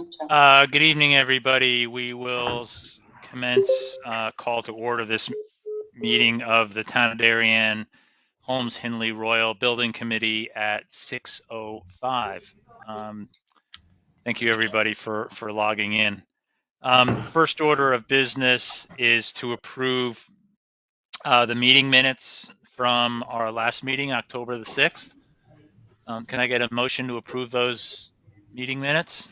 Good evening, everybody. We will commence call to order this meeting of the Town of Darien Holmes Hindley Royal Building Committee at 6:05. Thank you, everybody, for logging in. First order of business is to approve the meeting minutes from our last meeting, October the 6th. Can I get a motion to approve those meeting minutes?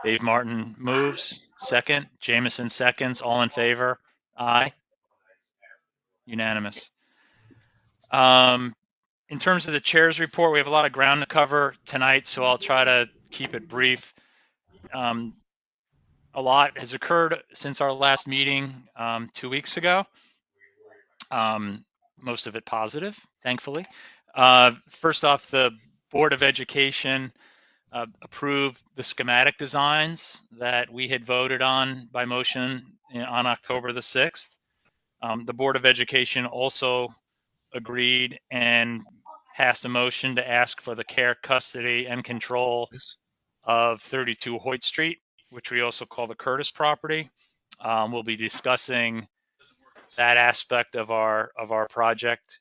Dave Martin moves. Second. Jameson seconds. All in favor? Aye. Unanimous. In terms of the chair's report, we have a lot of ground to cover tonight, so I'll try to keep it brief. A lot has occurred since our last meeting 2 weeks ago. Most of it positive, thankfully. First off, the Board of Education approved the schematic designs that we had voted on by motion on October the 6th. The Board of Education also agreed and passed a motion to ask for the care, custody, and control of 32 Hoyt Street, which we also call the Curtis property. We'll be discussing that aspect of our project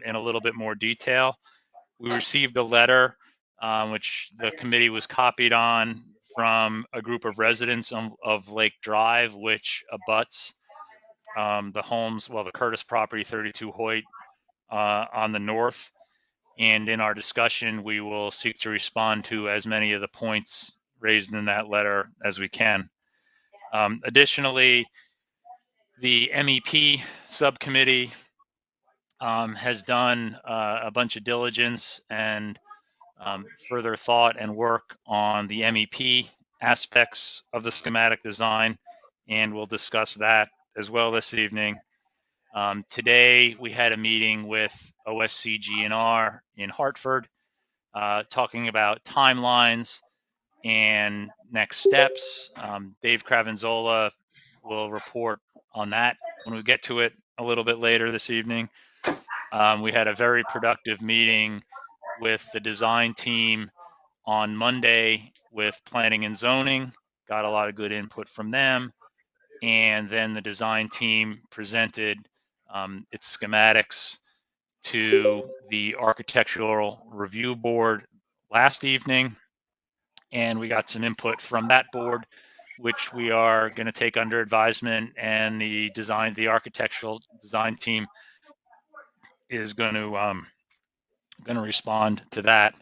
in a little bit more detail. We received a letter which the committee was copied on from a group of residents of Lake Drive, which abuts the homes, well, the Curtis property, 32 Hoyt, on the north. And in our discussion, we will seek to respond to as many of the points raised in that letter as we can. Additionally, the MEP subcommittee has done a bunch of diligence and further thought and work on the MEP aspects of the schematic design, and we'll discuss that as well this evening. Today, we had a meeting with OSCGNR in Hartford, talking about timelines and next steps. Dave Cravanzola will report on that when we get to it a little bit later this evening. We had a very productive meeting with the design team on Monday with planning and zoning, got a lot of good input from them. And then the design team presented its schematics to the architectural review board last evening. And we got some input from that board, which we are going to take under advisement, and the architectural design team is going to respond to that.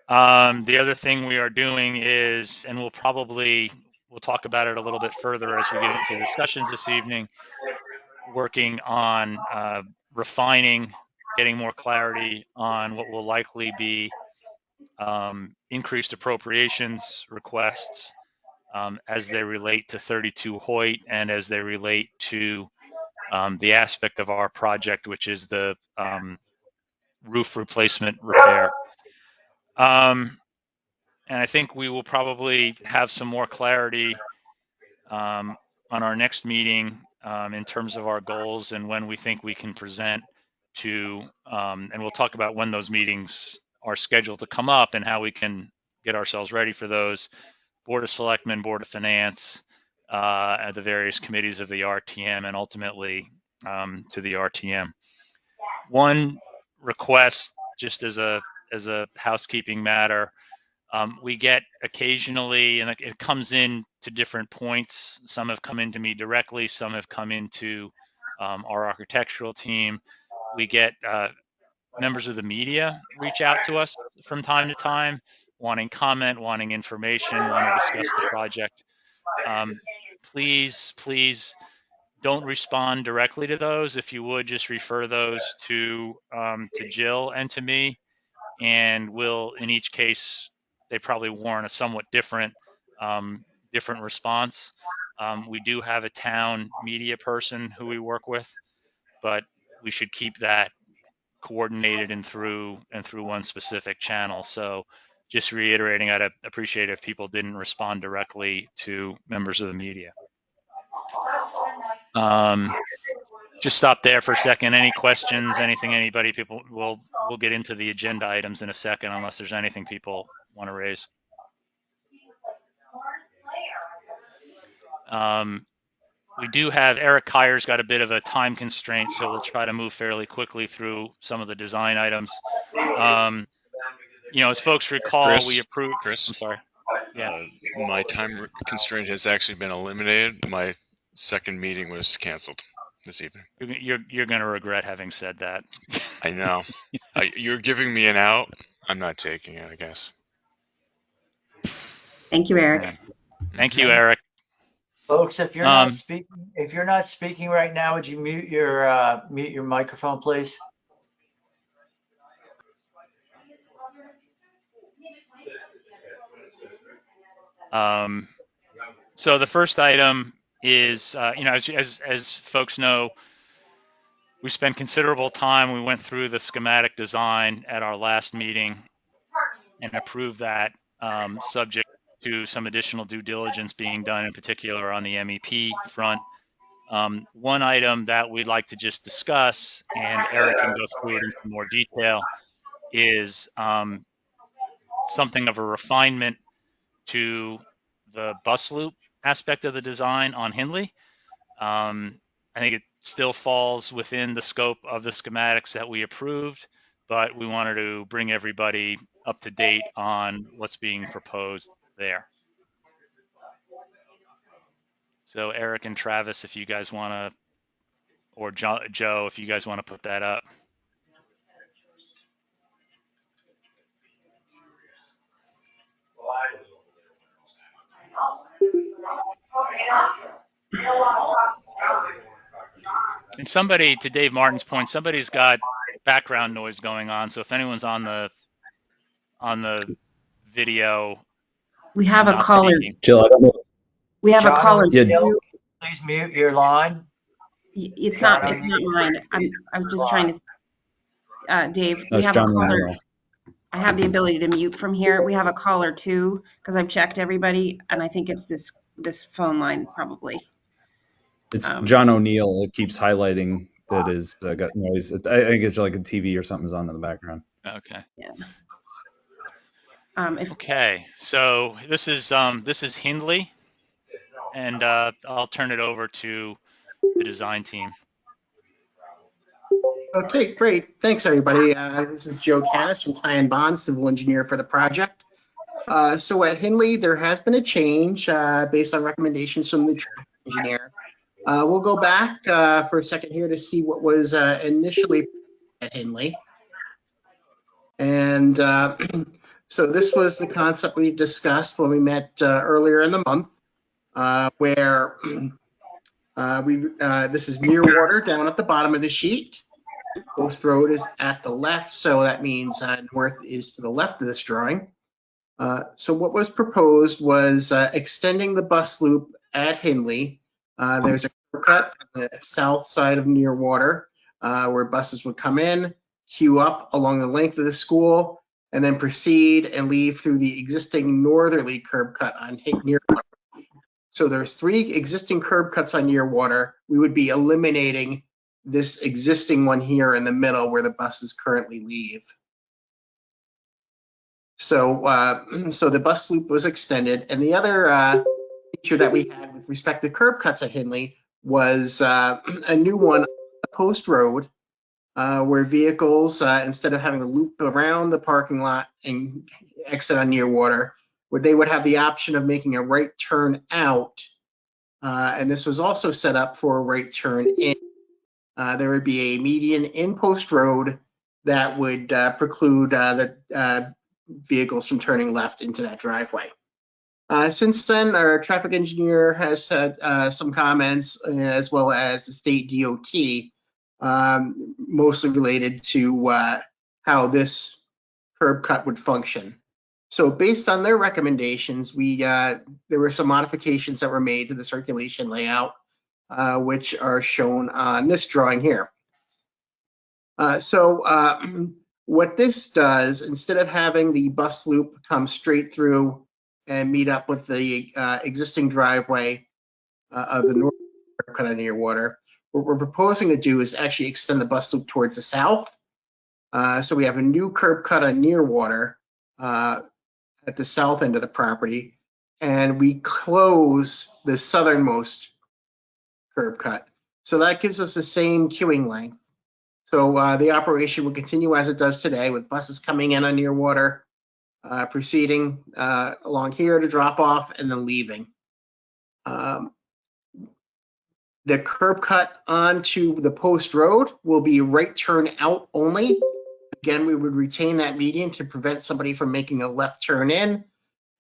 The other thing we are doing is, and we'll talk about it a little bit further as we get into discussions this evening, working on refining, getting more clarity on what will likely be increased appropriations requests as they relate to 32 Hoyt and as they relate to the aspect of our project, which is the roof replacement repair. And I think we will probably have some more clarity on our next meeting in terms of our goals and when we think we can present to, and we'll talk about when those meetings are scheduled to come up and how we can get ourselves ready for those. Board of Selectmen, Board of Finance, at the various committees of the RTM, and ultimately to the RTM. One request, just as a housekeeping matter, we get occasionally, and it comes in to different points. Some have come into me directly, some have come into our architectural team. We get members of the media reach out to us from time to time, wanting comment, wanting information, wanting to discuss the project. Please don't respond directly to those. If you would, just refer those to Jill and to me, and we'll, in each case, they probably warrant a somewhat different response. We do have a town media person who we work with, but we should keep that coordinated and through one specific channel. So just reiterating, I'd appreciate if people didn't respond directly to members of the media. just stop there for a second. Any questions, anything people we'll get into the agenda items in a second, unless there's anything people want to raise. We do have Eric Kyer's got a bit of a time constraint, so we'll try to move fairly quickly through some of the design items. You know, as folks recall, we approved. Chris, I'm sorry. Yeah. My time constraint has actually been eliminated. My second meeting was canceled this evening. You're going to regret having said that. I know. You're giving me an out. I'm not taking it, I guess. Thank you, Eric. Yeah. Thank you, Eric. Folks, if you're not speaking right now, would you mute your microphone, please? So the first item is, you know, as folks know, we spent considerable time. We went through the schematic design at our last meeting and approved that, subject to some additional due diligence being done, in particular on the MEP front. One item that we'd like to just discuss, and Eric can go through it in some more detail, is something of a refinement to the bus loop aspect of the design on Hindley. I think it still falls within the scope of the schematics that we approved, but we wanted to bring everybody up to date on what's being proposed there. So Eric and Travis, if you guys want to, or Joe, if you guys want to put that up. And somebody, to Dave Martin's point, somebody's got background noise going on. So if anyone's on the video, we have a caller. Jill, I don't know. We have a caller. Please mute your line. It's not mine. I was just trying to. Dave, we have a caller. I have the ability to mute from here. We have a caller too, because I've checked everybody, and I think it's this phone line probably. It's John O'Neill. It keeps highlighting that is got noise. I think it's like a TV or something's on in the background. Okay. Yeah. Okay, so this is Hindley, and I'll turn it over to the design team. Okay, great. Thanks, everybody. This is Joe Canis from Ty & Bond, civil engineer for the project. So at Hindley, there has been a change based on recommendations from the traffic engineer. We'll go back for a second here to see what was initially at Hindley. And so this was the concept we discussed when we met earlier in the month, where this is near water down at the bottom of the sheet. Post Road is at the left, so that means north is to the left of this drawing. So what was proposed was extending the bus loop at Hindley. There's a curb cut on the south side of near water where buses would come in, queue up along the length of the school, and then proceed and leave through the existing northerly curb cut on near water. So there's 3 existing curb cuts on near water. We would be eliminating this existing one here in the middle where the buses currently leave. So so the bus loop was extended, and the other feature that we had with respect to curb cuts at Hindley was a new one, Post Road, where vehicles, instead of having to loop around the parking lot and exit on near water, where they would have the option of making a right turn out. And this was also set up for a right turn in. There would be a median in Post Road that would preclude the vehicles from turning left into that driveway. Since then, our traffic engineer has had some comments, as well as the state DOT, mostly related to how this curb cut would function. So based on their recommendations, there were some modifications that were made to the circulation layout, which are shown on this drawing here. So what this does, instead of having the bus loop come straight through and meet up with the existing driveway of the north curb cut on near water, What we're proposing to do is actually extend the bus loop towards the south. So we have a new curb cut on Nearwater at the south end of the property, and we close the southernmost curb cut. So that gives us the same queuing length. So the operation will continue as it does today, with buses coming in on Nearwater, proceeding along here to drop off, and then leaving. The curb cut onto the post road will be right turn out only. Again, we would retain that median to prevent somebody from making a left turn in.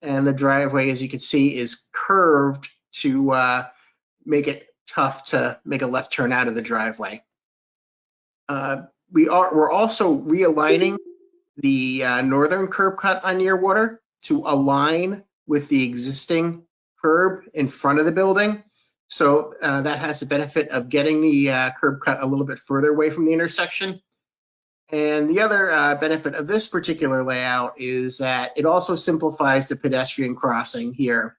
And the driveway, as you can see, is curved to make it tough to make a left turn out of the driveway. We're also realigning the northern curb cut on Nearwater to align with the existing curb in front of the building. So that has the benefit of getting the curb cut a little bit further away from the intersection. And the other benefit of this particular layout is that it also simplifies the pedestrian crossing here.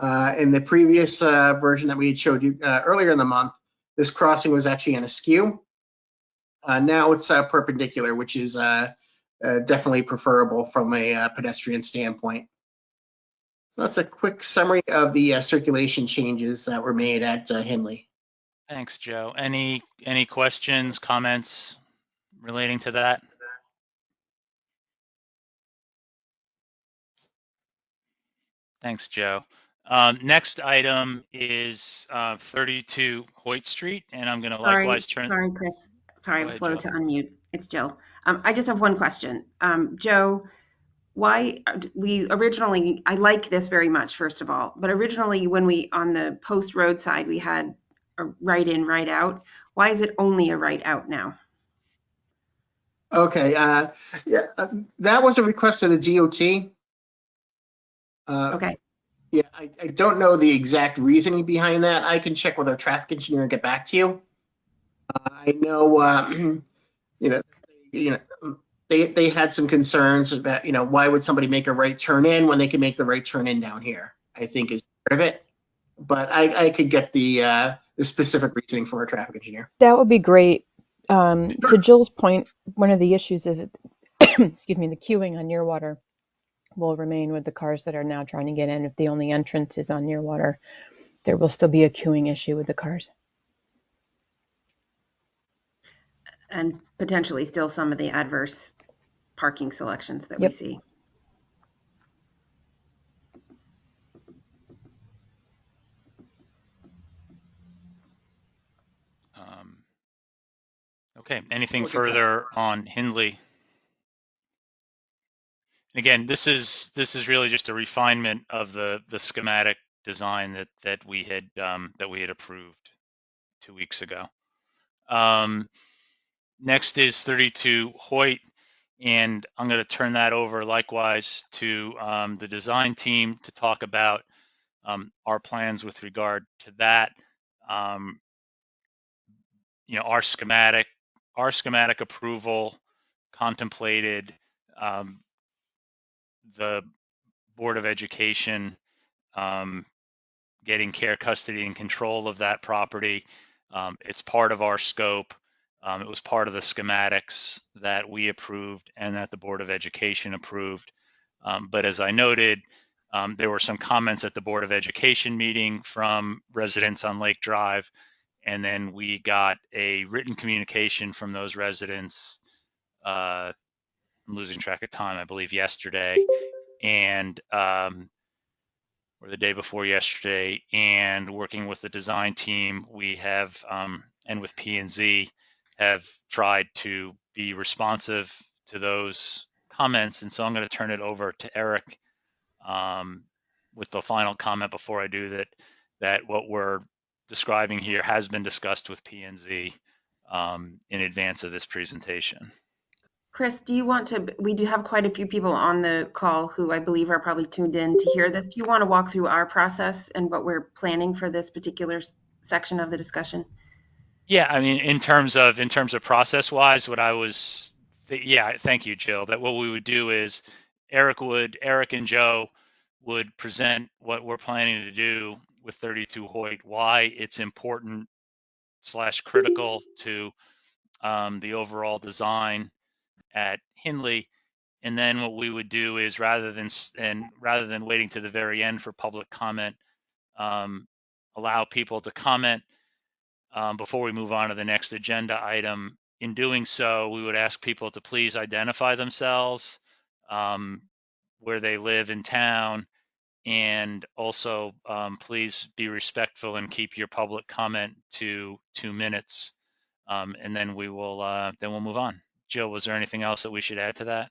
In the previous version that we had showed you earlier in the month, this crossing was actually on a skew. Now it's perpendicular, which is definitely preferable from a pedestrian standpoint. So that's a quick summary of the circulation changes that were made at Hindley. Thanks, Joe. Any questions, comments relating to that? Thanks, Joe. Next item is 32 Hoyt Street, and I'm going to likewise turn. Sorry, Chris. Sorry, I was slow Jill. to unmute. It's Jill. I just have one question. Joe, why we originally, I like this very much, first of all, but originally when we, on the post road side, we had a right in, right out. Why is it only a right out now? Okay, yeah, that was a request of the DOT. Okay. Yeah, I don't know the exact reasoning behind that. I can check with our traffic engineer and get back to you. I know, they had some concerns about, why would somebody make a right turn in when they can make the right turn in down here, I think is part of it. But I could get the specific reasoning from our traffic engineer. That would be great. To Jill's point, one of the issues is, excuse me, the queuing on Nearwater will remain with the cars that are now trying to get in. If the only entrance is on Nearwater, there will still be a queuing issue with the cars. And potentially still some of the adverse parking selections that we see. Okay, anything further on Hindley? Again, this is really just a refinement of the schematic design that we had approved 2 weeks ago. Next is 32 Hoyt, and I'm going to turn that over likewise to the design team to talk about our plans with regard to that. Our schematic approval contemplated the Board of Education getting care, custody, and control of that property. It's part of our scope. It was part of the schematics that we approved and that the Board of Education approved. But as I noted, there were some comments at the Board of Education meeting from residents on Lake Drive, and then we got a written communication from those residents. I'm losing track of time, I believe yesterday, and or the day before yesterday, and working with the design team, we have, and with P&Z, have tried to be responsive to those comments. And so I'm going to turn it over to Eric with the final comment before I do that, that what we're describing here has been discussed with P&Z in advance of this presentation. Chris, do you want to, we do have quite a few people on the call who I believe are probably tuned in to hear this. Do you want to walk through our process and what we're planning for this particular section of the discussion? Yeah, I mean, in terms of process wise, what I was, yeah, thank you, Jill, that what we would do is Eric and Joe would present what we're planning to do with 32 Hoyt, why it's important critical to the overall design at Hindley. And then what we would do is rather than waiting to the very end for public comment, allow people to comment before we move on to the next agenda item. In doing so, we would ask people to please identify themselves, where they live in town, and also please be respectful and keep your public comment to 2 minutes. And then we'll move on. Jill, was there anything else that we should add to that?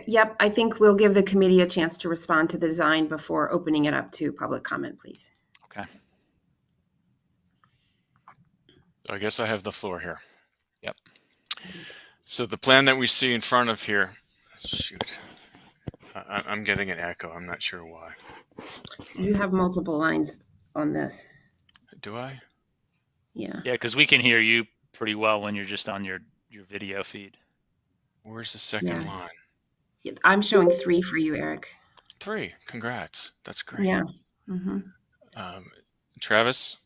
Yep, I think we'll give the committee a chance to respond to the design before opening it up to public comment, please. Okay. I guess I have the floor here. Yep. So the plan that we see in front of here, shoot, I'm getting an echo. I'm not sure why. You have multiple lines on this. Do I? Yeah. Yeah, because we can hear you pretty well when you're just on your video feed. Where's the second line? I'm showing 3 for you, Eric. 3. Congrats. That's great. Yeah. Mm-hmm. Travis,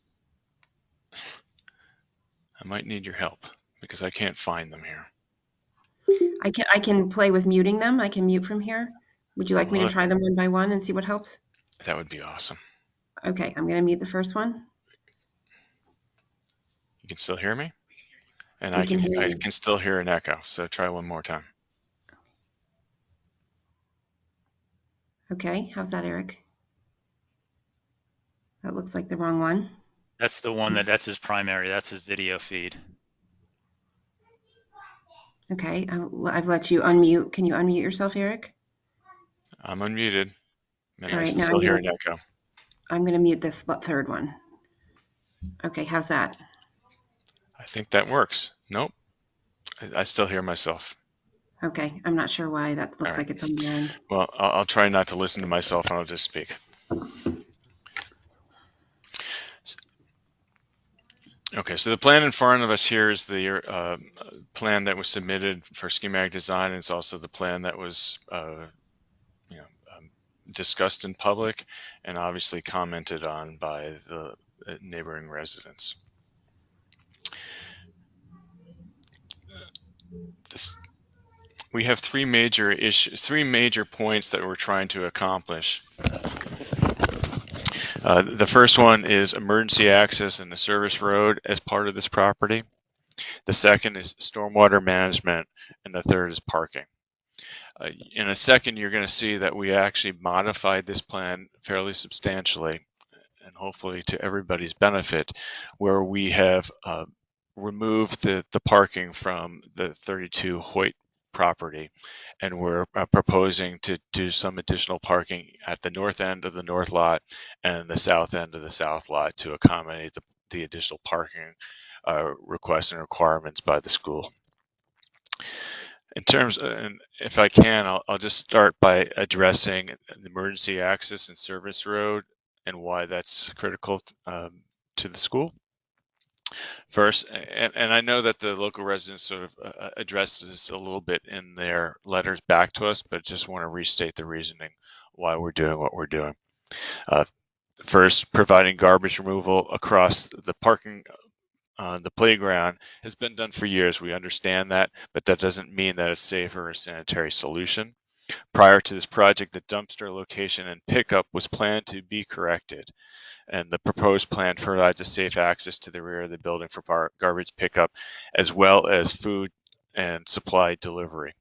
I might need your help because I can't find them here. I can play with muting them. I can mute from here. Would you like me to try them one by one and see what helps? That would be awesome. Okay, I'm going to mute the first one. You can still hear me? And I I can can still hear an echo. So try one more time. Okay, how's that, Eric? That looks like the wrong one. That's the one that's his primary. That's his video feed. Okay, I've let you unmute. Can you unmute yourself, Eric? I'm unmuted. And All I right, now still hear an echo. I'm going to mute this third one. Okay, how's that? I think that works. Nope. I still hear myself. Okay, I'm not sure why that looks like it's on your end. Well, I'll try not to listen to myself and I'll just speak. Okay, so the plan in front of us here is the plan that was submitted for schematic design. And it's also the plan that was discussed in public and obviously commented on by the neighboring residents. We have 3 major issues, 3 major points that we're trying to accomplish. The first one is emergency access and the service road as part of this property. The second is stormwater management, and the third is parking. In a second, you're going to see that we actually modified this plan fairly substantially, and hopefully to everybody's benefit, where we have removed the parking from the 32 Hoyt property, and we're proposing to do some additional parking at the north end of the north lot and the south end of the south lot to accommodate the additional parking requests and requirements by the school. In terms, and if I can, I'll just start by addressing the emergency access and service road and why that's critical to the school. First, and I know that the local residents sort of addressed this a little bit in their letters back to us, but just want to restate the reasoning why we're doing what we're doing. First, providing garbage removal across the parking on the playground has been done for years. We understand that, but that doesn't mean that it's safe or a sanitary solution. Prior to this project, the dumpster location and pickup was planned to be corrected, and the proposed plan provides a safe access to the rear of the building for garbage pickup, as well as food and supply delivery.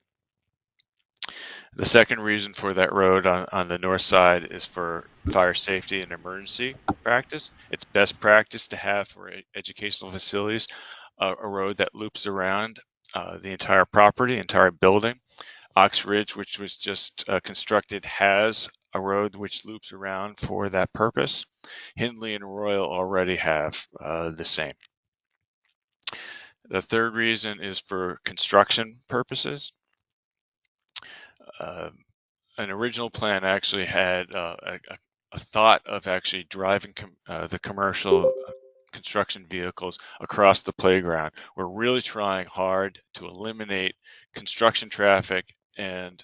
The second reason for that road on the north side is for fire safety and emergency practice. It's best practice to have for educational facilities a road that loops around the entire property, entire building. Ox Ridge, which was just constructed, has a road which loops around for that purpose. Hindley and Royal already have the same. The third reason is for construction purposes. An original plan actually had a thought of actually driving the commercial construction vehicles across the playground. We're really trying hard to eliminate construction traffic and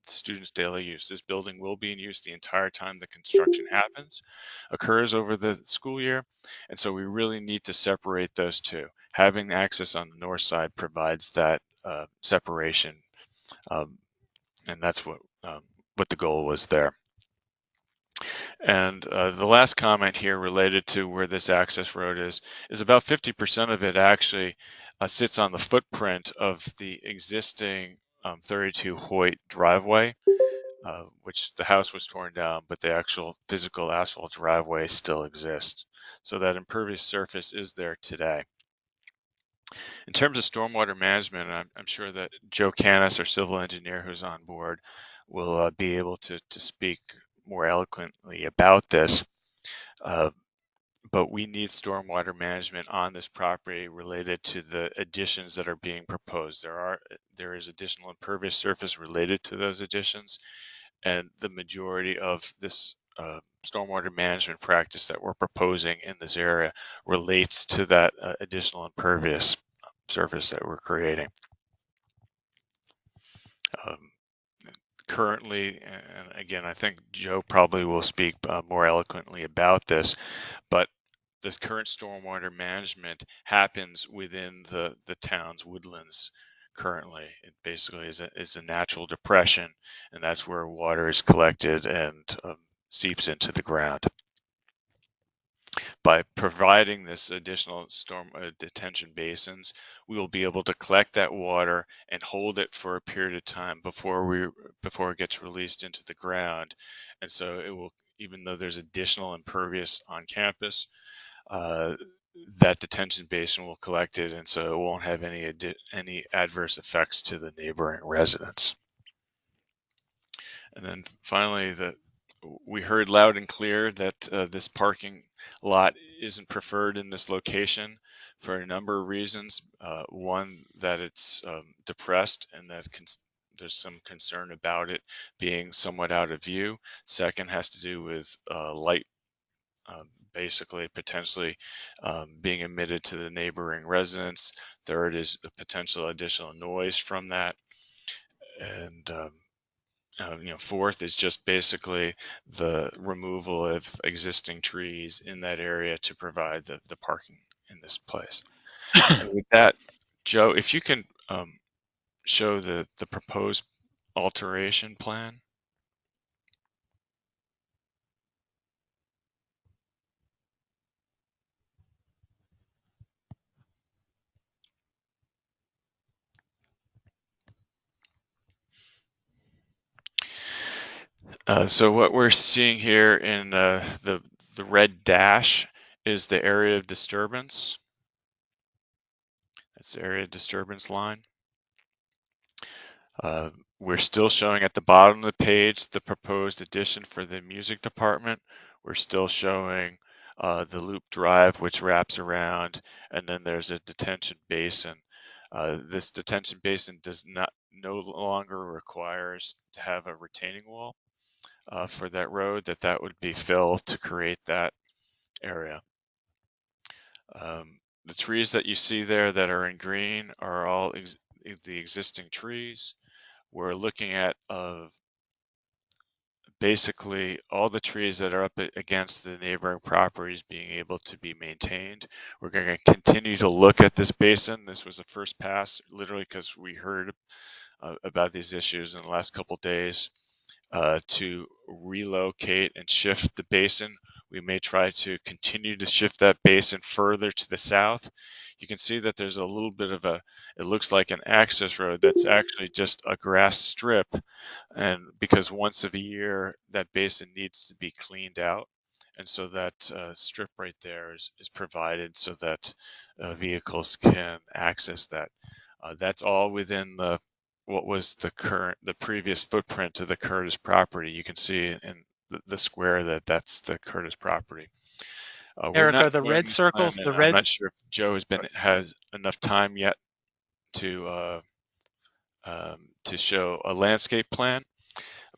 students' daily use. This building will be in use the entire time the construction occurs over the school year. And so we really need to separate those two. Having access on the north side provides that separation. And that's what the goal was there. And the last comment here related to where this access road is about 50% of it actually sits on the footprint of the existing 32 Hoyt driveway, which the house was torn down, but the actual physical asphalt driveway still exists. So that impervious surface is there today. In terms of stormwater management, I'm sure that Joe Canis, our civil engineer who's on board, will be able to speak more eloquently about this. But we need stormwater management on this property related to the additions that are being proposed. There is additional impervious surface related to those additions, and the majority of this stormwater management practice that we're proposing in this area relates to that additional impervious surface that we're creating. Currently, and again, I think Joe probably will speak more eloquently about this, but the current stormwater management happens within the town's woodlands currently. It basically is a natural depression, and that's where water is collected and seeps into the ground. By providing this additional storm detention basins, we will be able to collect that water and hold it for a period of time before it gets released into the ground. And so it will, even though there's additional impervious on campus, that detention basin will collect it, and so it won't have any adverse effects to the neighboring residents. And then finally, we heard loud and clear that this parking lot isn't preferred in this location for a number of reasons. One, that it's depressed and that there's some concern about it being somewhat out of view. Second has to do with light, basically potentially being emitted to the neighboring residents. Third is the potential additional noise from that. And fourth is just basically the removal of existing trees in that area to provide the parking in this place. And with that, Joe, if you can show the proposed alteration plan. So what we're seeing here in the red dash is the area of disturbance. That's the area of disturbance line. We're still showing at the bottom of the page the proposed addition for the music department. We're still showing the loop drive, which wraps around, and then there's a detention basin. This detention basin no longer requires to have a retaining wall for that road. That would be filled to create that area. The trees that you see there that are in green are all the existing trees. We're looking at basically all the trees that are up against the neighboring properties being able to be maintained. We're going to continue to look at this basin. This was a first pass, literally, because we heard about these issues in the last couple of days. To relocate and shift the basin. We may try to continue to shift that basin further to the south. You can see that there's a little bit of it looks like an access road that's actually just a grass strip. And because once a year, that basin needs to be cleaned out. And so that strip right there is provided so that vehicles can access that. That's all within what was the previous footprint of the Curtis property. You can see in the square that's the Curtis property. Eric, are the red circles the red? I'm not sure if Joe has enough time yet to show a landscape plan,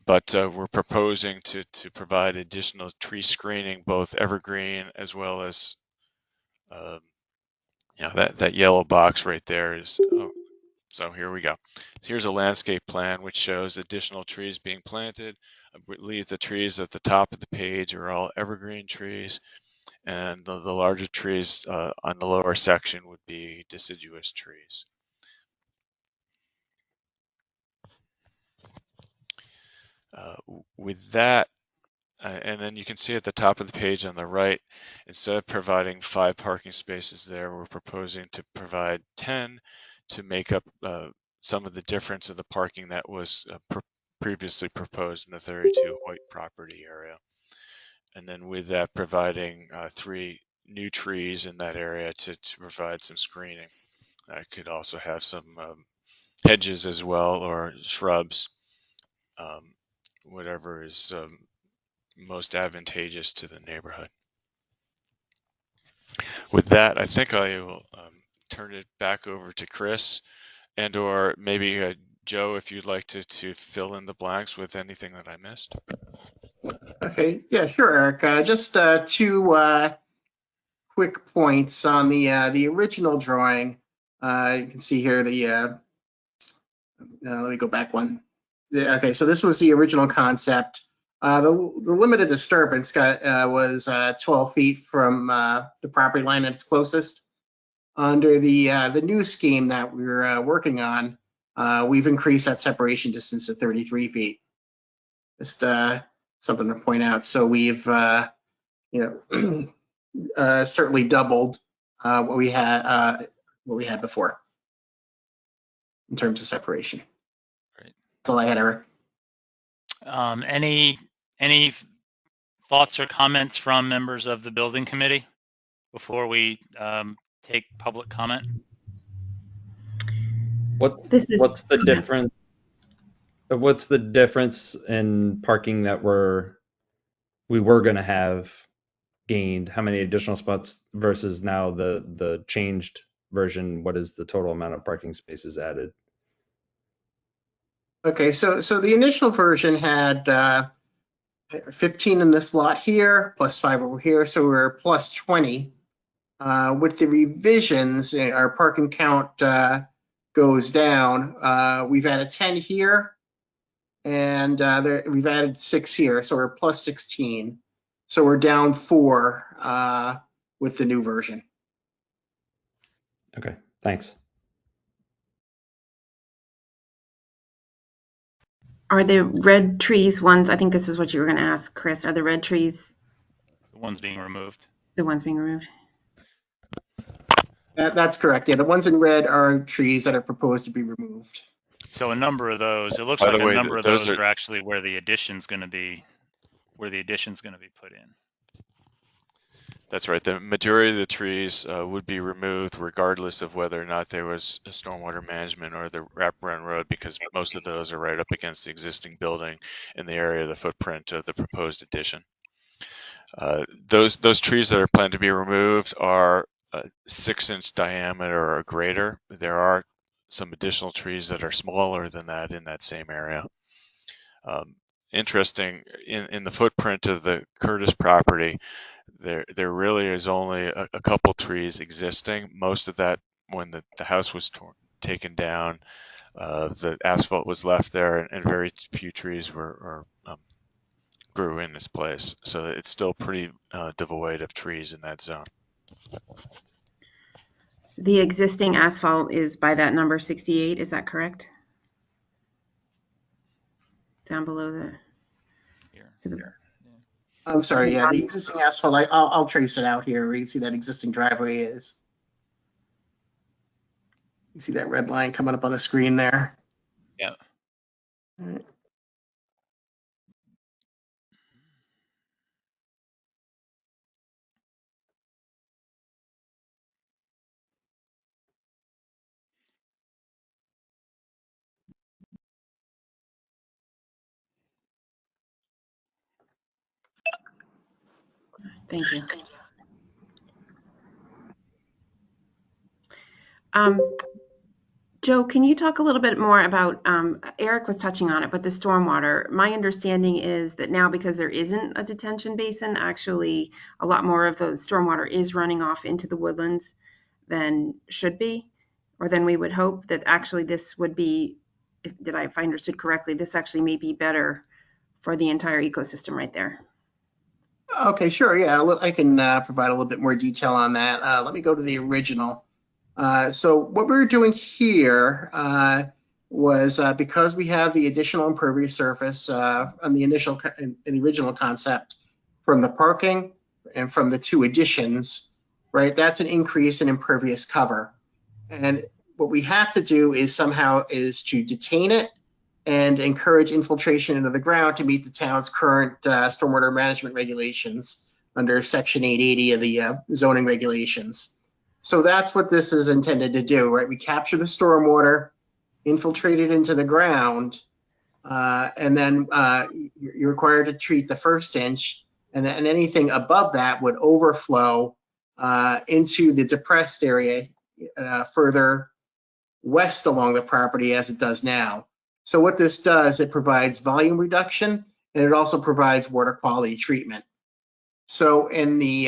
but we're proposing to provide additional tree screening, both evergreen as well as that yellow box right there is So here we go. So here's a landscape plan which shows additional trees being planted. I believe the trees at the top of the page are all evergreen trees, and the larger trees on the lower section would be deciduous trees. With that, and then you can see at the top of the page on the right, instead of providing 5 parking spaces there, we're proposing to provide 10 to make up some of the difference of the parking that was previously proposed in the 32 Hoyt property area. And then with that, providing 3 new trees in that area to provide some screening. I could also have some hedges as well, or shrubs, whatever is most advantageous to the neighborhood. With that, I think I will turn it back over to Chris, and or maybe Joe, if you'd like to fill in the blanks with anything that I missed. Okay, yeah, sure, Eric. Just 2 quick points on the original drawing. You can see here the let me go back one. Okay, so this was the original concept. The limited disturbance was 12 feet from the property line at its closest. Under the new scheme that we're working on, we've increased that separation distance to 33 feet. Just something to point out. So we've certainly doubled what we had before in terms of separation. Great. That's all I had, Eric. Any thoughts or comments from members of the building committee before we take public comment? What's the difference? What's the difference in parking that we were going to have gained? How many additional spots versus now the changed version? What is the total amount of parking spaces added? Okay, so the initial version had 15 in this lot here, plus 5 over here, so we're plus 20. With the revisions, our parking count goes down. We've added 10 here, and we've added 6 here, so we're plus 16. So we're down 4 with the new version. Okay, thanks. Are the red trees ones, I think this is what you were going to ask, Chris, are the red trees The ones being removed. the ones being removed? That's correct. Yeah, the ones in red are trees that are proposed to be removed. So a number of those, it looks By like the a way, number of those those are are actually where the addition's going to be put in. That's right. The majority of the trees would be removed regardless of whether or not there was a stormwater management or the wraparound road, because most of those are right up against the existing building in the area of the footprint of the proposed addition. Those trees that are planned to be removed are 6-inch diameter or greater. There are some additional trees that are smaller than that in that same area. Interesting, in the footprint of the Curtis property, there really is only a couple trees existing. Most of that, when the house was taken down, the asphalt was left there, and very few trees grew in this place. So it's still pretty devoid of trees in that zone. So the existing asphalt is by that number 68, is that correct? Down below Here. the I'm sorry, yeah, the existing asphalt, I'll trace it out here. We can see that existing driveway is. You see that red line coming up on the screen there? Yeah. All right. Thank you. Joe, can you talk a little bit more about, Eric was touching on it, but the stormwater. My understanding is that now, because there isn't a detention basin, actually a lot more of the stormwater is running off into the woodlands than should be. or then we would hope that actually this would be, if I understood correctly, this actually may be better for the entire ecosystem right there. Okay, sure. Yeah, I can provide a little bit more detail on that. Let me go to the original. So what we were doing here was because we have the additional impervious surface on the in the original concept from the parking and from the 2 additions, right? That's an increase in impervious cover. And what we have to do is to detain it and encourage infiltration into the ground to meet the town's current stormwater management regulations under Section 880 of the zoning regulations. So that's what this is intended to do, right? We capture the stormwater, infiltrate it into the ground, and then you're required to treat the first inch, and anything above that would overflow into the depressed area further west along the property as it does now. So what this does, it provides volume reduction, and it also provides water quality treatment. So in the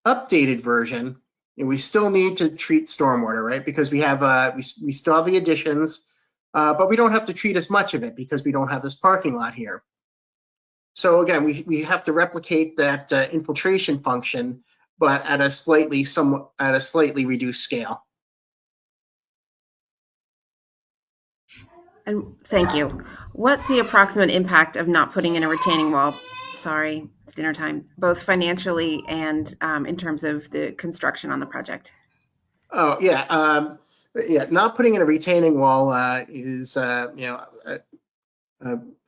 updated version, we still need to treat stormwater, right? Because we have we still have the additions, but we don't have to treat as much of it because we don't have this parking lot here. So again, we have to replicate that infiltration function, but at a slightly reduced scale. And thank you. What's the approximate impact of not putting in a retaining wall? Sorry, it's dinner time, both financially and in terms of the construction on the project. Oh, yeah. Not putting in a retaining wall is,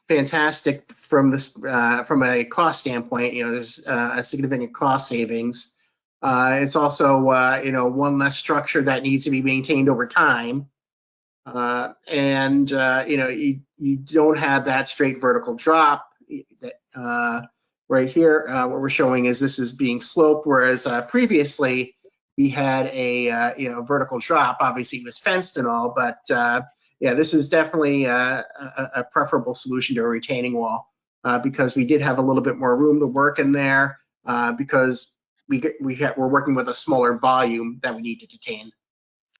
fantastic from a cost standpoint. There's a significant cost savings. It's also, one less structure that needs to be maintained over time. And you don't have that straight vertical drop. Right here, what we're showing is this is being sloped, whereas previously we had a vertical drop. Obviously, it was fenced and all, but yeah, this is definitely a preferable solution to a retaining wall because we did have a little bit more room to work in there because we're working with a smaller volume that we need to detain.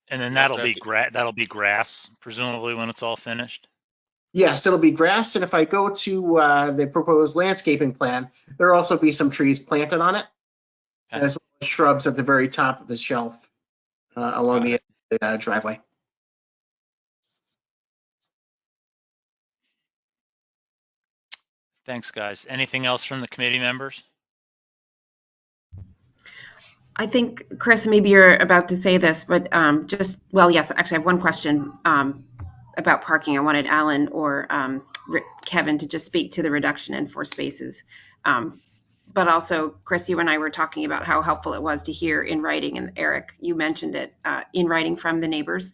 And then that'll be grass, presumably, when it's all finished. Yes, it'll be grass, and if I go to the proposed landscaping plan, there'll also be some trees planted on it, as well as shrubs at the very top of the shelf along the driveway. Thanks, guys. Anything else from the committee members? I think, Chris, maybe you're about to say this, but yes, actually I have one question about parking. I wanted Alan or Kevin to just speak to the reduction in 4 spaces. But also, Chris, you and I were talking about how helpful it was to hear in writing, and Eric, you mentioned it, in writing from the neighbors.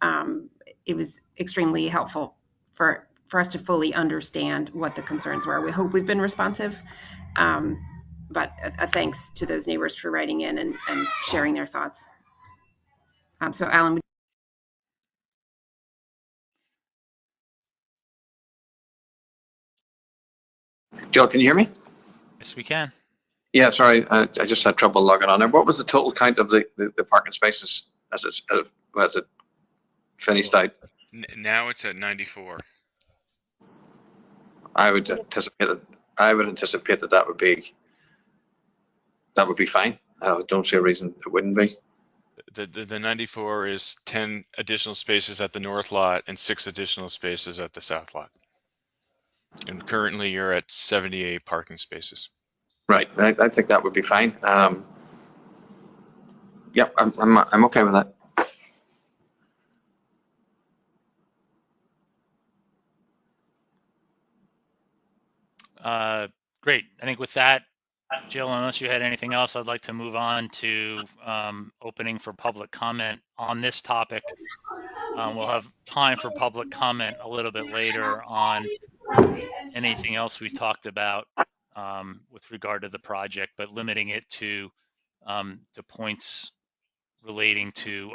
It was extremely helpful for us to fully understand what the concerns were. We hope we've been responsive. But thanks to those neighbors for writing in and sharing their thoughts. So Alan. Jill, can you hear me? Yes, we can. Yeah, sorry, I just had trouble logging on there. What was the total count of the parking spaces as it finished out? Now it's at 94. I would anticipate that would be fine. I don't see a reason it wouldn't be. The 94 is 10 additional spaces at the north lot and 6 additional spaces at the south lot. And currently you're at 78 parking spaces. Right, I think that would be fine. Yep, I'm okay with that. Great. I think with that, Jill, unless you had anything else, I'd like to move on to opening for public comment on this topic. We'll have time for public comment a little bit later on anything else we talked about with regard to the project, but limiting it to points relating to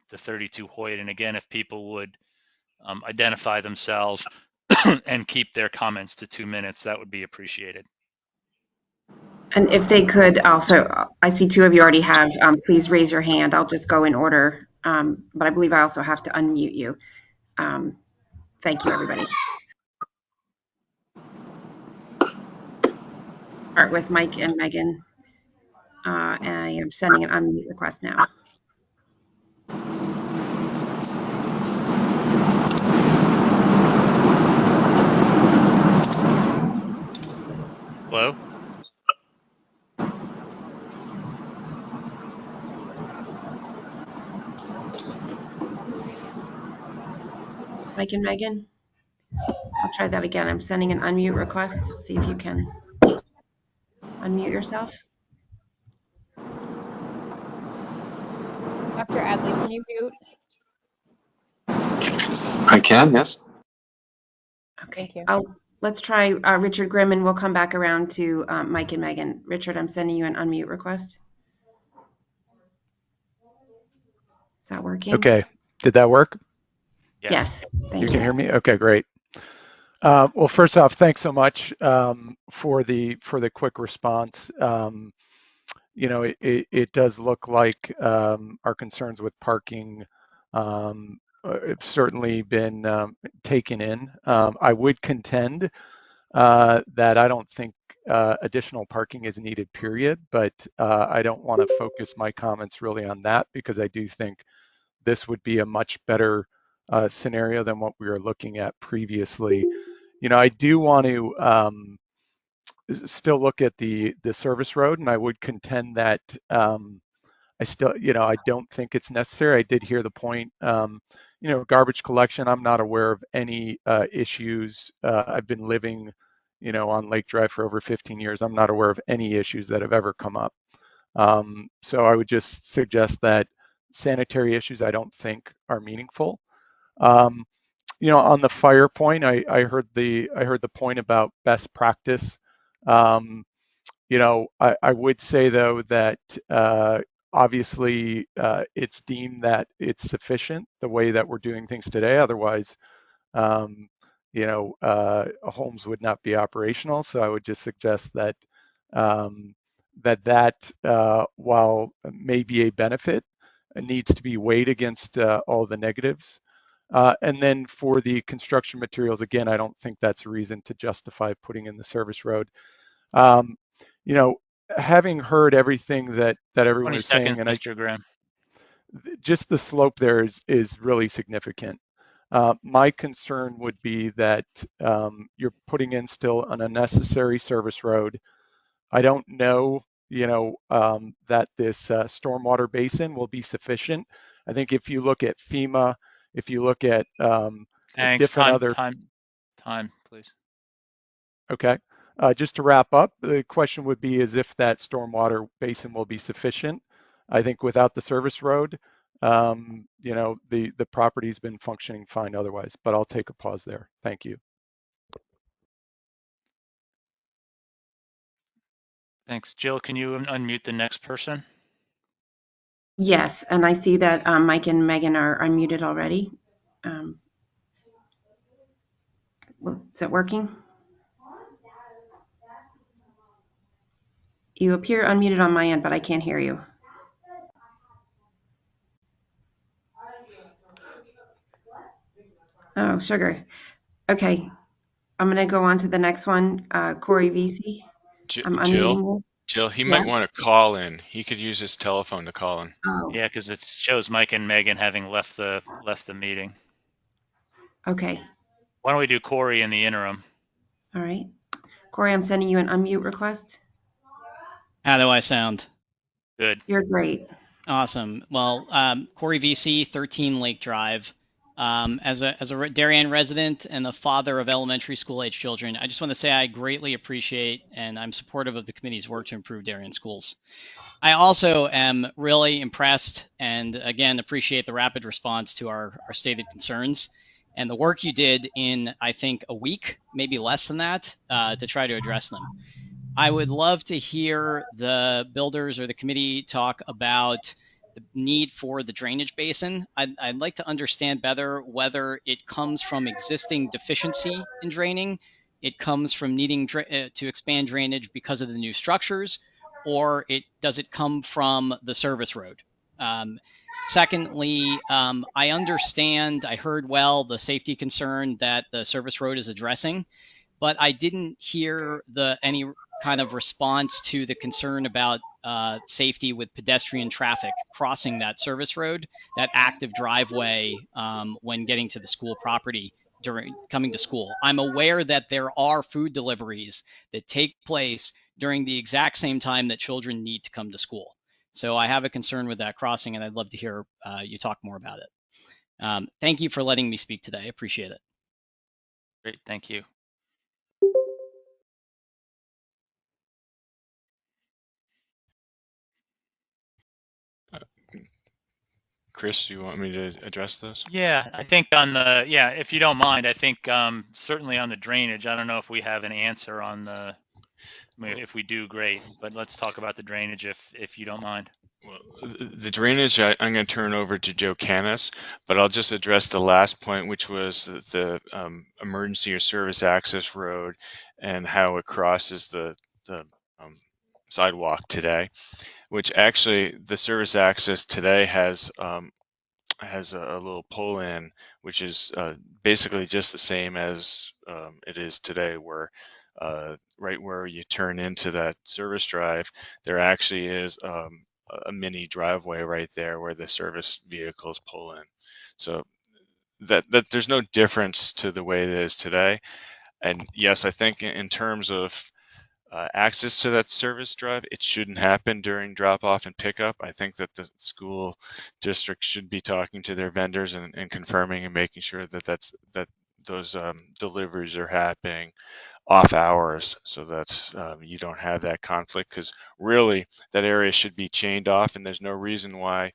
the 32 Hoyt. And again, if people would identify themselves and keep their comments to 2 minutes, that would be appreciated. And if they could also, I see 2 of you already have, please raise your hand. I'll just go in order But I believe I also have to unmute you. Thank you, everybody. Start with Mike and Megan. I am sending an unmute request now. Hello? Mike and Megan, I'll try that again. I'm sending an unmute request. See if you can unmute yourself. Dr. Adley, can you mute? I can, yes. Okay. Thank you. Let's try Richard Grimm, and we'll come back around to Mike and Megan. Richard, I'm sending you an unmute request. Is that working? Okay. Did that work? Yes. Thank You you. can hear me? Okay, great. Well, first off, thanks so much for the quick response. You know, it does look like our concerns with parking have certainly been taken in. I would contend that I don't think additional parking is needed, period, but I don't want to focus my comments really on that because I do think this would be a much better scenario than what we were looking at previously. You know, I do want to still look at the service road, and I would contend that I still, you know, I don't think it's necessary. I did hear the point. You know, garbage collection, I'm not aware of any issues. I've been living, you know, on Lake Drive for over 15 years. I'm not aware of any issues that have ever come up. So I would just suggest that sanitary issues I don't think are meaningful. You know, on the fire point, I heard the point about best practice. You know, I would say though that obviously it's deemed that it's sufficient the way that we're doing things today. Otherwise, um, you know, homes would not be operational. So I would just suggest that while may be a benefit, it needs to be weighed against all the negatives. And then for the construction materials, again, I don't think that's a reason to justify putting in the service road. Um, you know, having heard everything that everyone 20 is saying, seconds, and Mr. Graham. just the slope there is really significant. My concern would be that you're putting in still an unnecessary service road. I don't know, you know, that this stormwater basin will be sufficient. I think if you look at FEMA, if you look at Thanks. different Time, other, please. okay. Just to wrap up, the question would be is if that stormwater basin will be sufficient. I think without the service road, you know, the property's been functioning fine otherwise, but I'll take a pause there. Thank you. Thanks. Jill, can you unmute the next person? Yes, and I see that Mike and Megan are unmuted already. Well, is it working? You appear unmuted on my end, but I can't hear you. Oh, sugar. Okay, I'm going to go on to the next one. Corey Vesey. I'm unmuting you. Jill, he Yeah. might want to call in. He could use his telephone to call in. Oh, Yeah, because it shows Mike and Megan having left the meeting. okay. Why don't we do Corey in the interim? All right. Corey, I'm sending you an unmute request. How do I sound? Good. You're great. Awesome. Well, Corey VC, 13 Lake Drive. As a Darien resident and the father of elementary school age children, I just want to say I greatly appreciate and I'm supportive of the committee's work to improve Darien schools. I also am really impressed and again appreciate the rapid response to our stated concerns and the work you did in, I think, a week, maybe less than that, to try to address them. I would love to hear the builders or the committee talk about the need for the drainage basin. I'd like to understand better whether it comes from existing deficiency in draining, it comes from needing to expand drainage because of the new structures, or does it come from the service road? Secondly, I understand, I heard well the safety concern that the service road is addressing, but I didn't hear any kind of response to the concern about safety with pedestrian traffic crossing that service road, that active driveway when getting to the school property during coming to school. I'm aware that there are food deliveries that take place during the exact same time that children need to come to school. So I have a concern with that crossing, and I'd love to hear you talk more about it. Thank you for letting me speak today. I appreciate it. Great, thank you. Chris, do you want me to address this? Yeah, I think on the, yeah, if you don't mind, I think certainly on the drainage, I don't know if we have an answer on the, I mean, if we do, great, but let's talk about the drainage if you don't mind. Well, the drainage, I'm going to turn over to Joe Canis, but I'll just address the last point, which was the emergency or service access road and how it crosses the sidewalk today, which actually the service access today has a little pull-in, which is basically just the same as it is today, where right where you turn into that service drive, there actually is a mini driveway right there where the service vehicles pull in. So that there's no difference to the way it is today. And yes, I think in terms of access to that service drive, it shouldn't happen during drop off and pickup. I think that the school district should be talking to their vendors and confirming and making sure that those deliveries are happening off hours, so that you don't have that conflict, because really that area should be chained off, and there's no reason why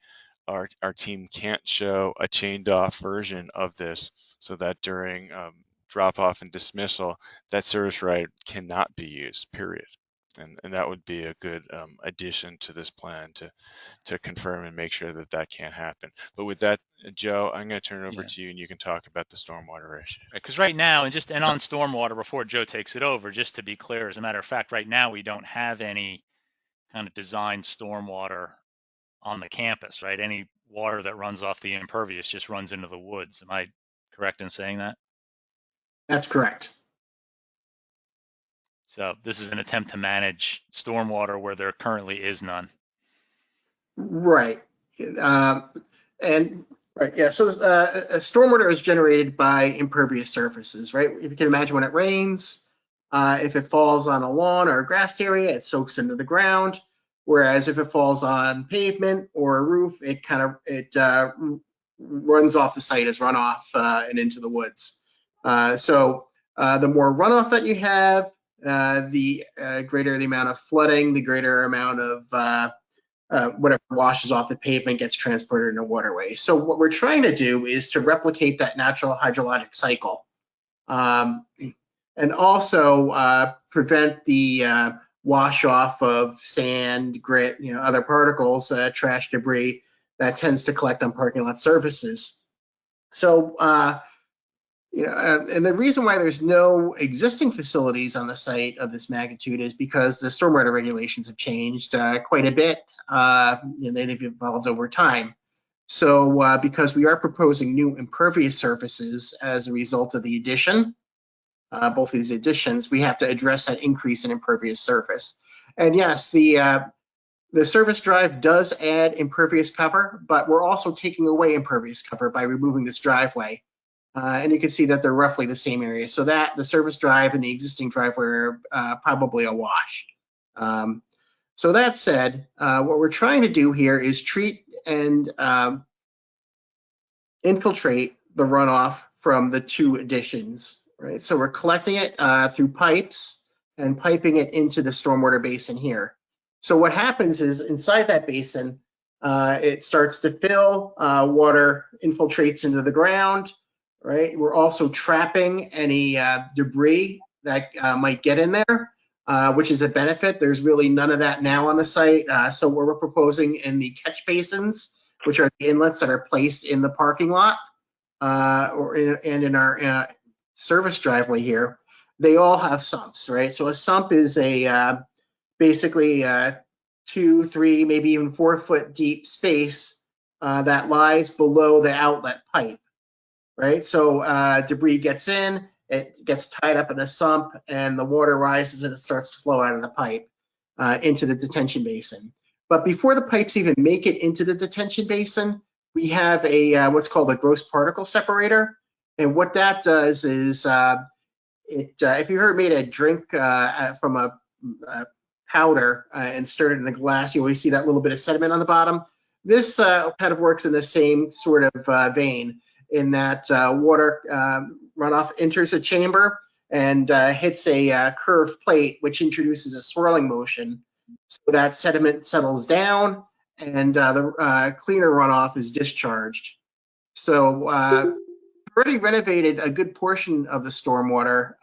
our team can't show a chained off version of this, so that during drop off and dismissal, that service right cannot be used, period. And that would be a good addition to this plan to confirm and make sure that that can't happen. But with that, Joe, I'm going to turn it over to you, and you can talk about the stormwater issue. Because right now, and on stormwater, before Joe takes it over, just to be clear, as a matter of fact, right now we don't have any kind of designed stormwater on the campus, right? Any water that runs off the impervious just runs into the woods. Am I correct in saying that? That's correct. So this is an attempt to manage stormwater where there currently is none. Right. And right, yeah. So stormwater is generated by impervious surfaces, right? If you can imagine, when it rains, if it falls on a lawn or a grassed area, it soaks into the ground. Whereas if it falls on pavement or a roof, it runs off the site as runoff and into the woods. So the more runoff that you have, the greater the amount of flooding, the greater amount of whatever washes off the pavement gets transported in a waterway. So what we're trying to do is to replicate that natural hydrologic cycle, and also prevent the wash off of sand, grit, other particles, trash, debris that tends to collect on parking lot surfaces. So and the reason why there's no existing facilities on the site of this magnitude is because the stormwater regulations have changed quite a bit. They've evolved over time. So because we are proposing new impervious surfaces as a result of the addition, both of these additions, we have to address that increase in impervious surface. And yes, the service drive does add impervious cover, but we're also taking away impervious cover by removing this driveway. And you can see that they're roughly the same area. So that the service drive and the existing driveway are probably a wash. So that said, what we're trying to do here is treat and infiltrate the runoff from the two additions, right? So we're collecting it through pipes and piping it into the stormwater basin here. So what happens is inside that basin, it starts to fill, water infiltrates into the ground, right? We're also trapping any debris that might get in there, which is a benefit. There's really none of that now on the site. So what we're proposing in the catch basins, which are the inlets that are placed in the parking lot and in our service driveway here, they all have sumps, right? So a sump is basically 2, 3, maybe even 4 foot deep space that lies below the outlet pipe, right? So debris gets in, it gets tied up in a sump, and the water rises and it starts to flow out of the pipe into the detention basin. But before the pipes even make it into the detention basin, we have a what's called a gross particle separator. And what that does is if you ever made a drink from a powder and stirred it in the glass, you always see that little bit of sediment on the bottom. This kind of works in the same sort of vein, in that water runoff enters a chamber and hits a curved plate, which introduces a swirling motion. So that sediment settles down and the cleaner runoff is discharged. So already renovated a good portion of the stormwater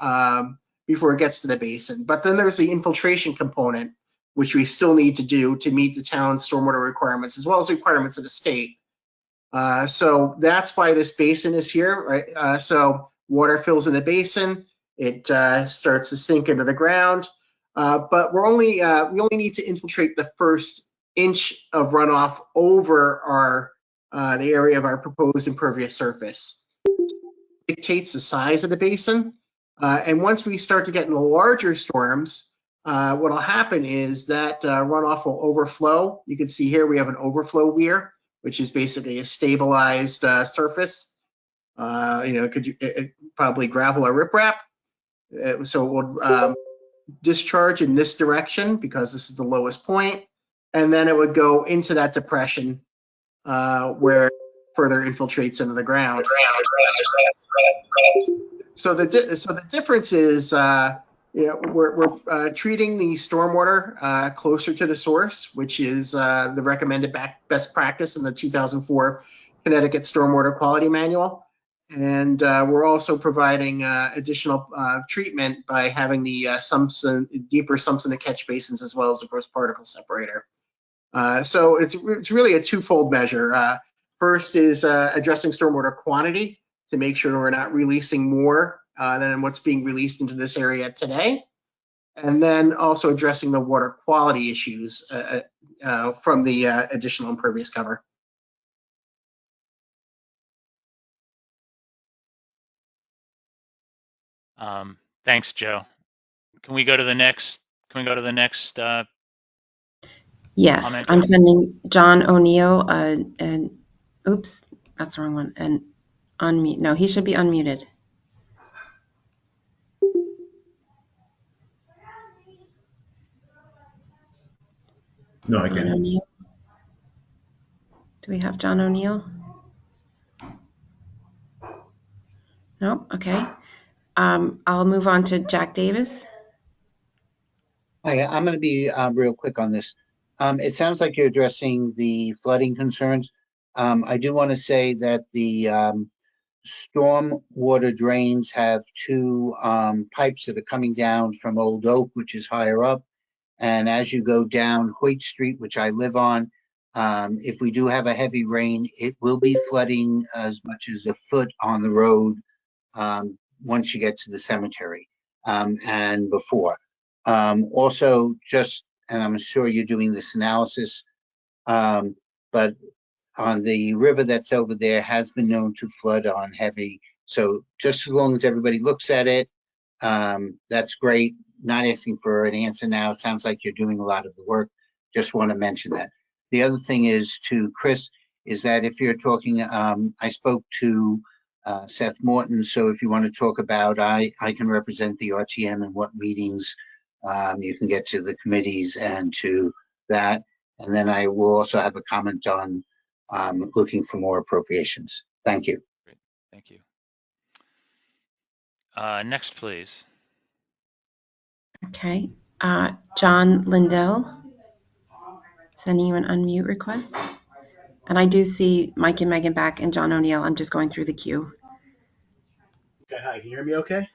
before it gets to the basin. But then there's the infiltration component, which we still need to do to meet the town's stormwater requirements, as well as the requirements of the state. So that's why this basin is here, right? So water fills in the basin, it starts to sink into the ground, but we only need to infiltrate the first inch of runoff over the area of our proposed impervious surface. Dictates the size of the basin, and once we start to get into larger storms, what will happen is that runoff will overflow. You can see here we have an overflow weir, which is basically a stabilized surface. Probably gravel or riprap. So it would discharge in this direction because this is the lowest point, and then it would go into that depression where it further infiltrates into the ground. So the difference is, we're treating the stormwater closer to the source, which is the recommended best practice in the 2004 Connecticut Stormwater Quality Manual. And we're also providing additional treatment by having the deeper sumps in the catch basins, as well as the gross particle separator. So it's really a twofold measure. First is addressing stormwater quantity to make sure we're not releasing more than what's being released into this area today. And then also addressing the water quality issues from the additional impervious cover. Thanks, Joe. Can we go to the next? Yes, comment, I'm Joe? sending John O'Neill and oops, that's the wrong one. And unmute. No, he should be unmuted. No, I can't. O'Neill. Do we have John O'Neill? No. Okay. I'll move on to Jack Davis. Hi, I'm going to be real quick on this. It sounds like you're addressing the flooding concerns. I do want to say that the storm water drains have two pipes that are coming down from Old Oak, which is higher up. And as you go down Hoyt Street, which I live on, if we do have a heavy rain, it will be flooding as much as a foot on the road once you get to the cemetery and before. Also, and I'm sure you're doing this analysis, but on the river that's over there has been known to flood on heavy. So just as long as everybody looks at it, that's great. Not asking for an answer now. It sounds like you're doing a lot of the work. Just want to mention that. The other thing is to Chris, is that if you're talking, I spoke to Seth Morton. So if you want to talk about, I can represent the RTM and what meetings you can get to the committees and to that. And then I will also have a comment on looking for more appropriations. Thank you. Great. Thank you. Next, please. Okay. John Lindell. Sending you an unmute request. And I do see Mike and Megan back and John O'Neill. I'm just going through the queue. Okay, hi, can you hear me okay?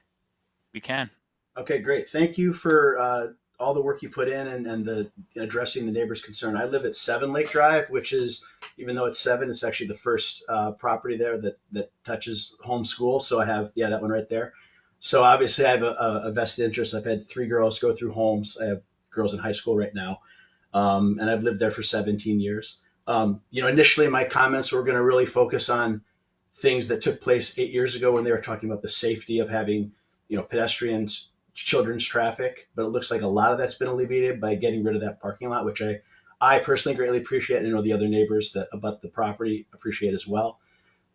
We can. Okay, great. Thank you for all the work you put in and the addressing the neighbor's concern. I live at 7 Lake Drive, which is, even though it's 7, it's actually the first property there that touches home school. So I have, that one right there. So obviously I have a vested interest. I've had 3 girls go through homes. I have girls in high school right now. And I've lived there for 17 years. Initially my comments were going to really focus on things that took place 8 years ago when they were talking about the safety of having, pedestrians, children's traffic. But it looks like a lot of that's been alleviated by getting rid of that parking lot, which I personally greatly appreciate, and I know the other neighbors that abut the property appreciate as well.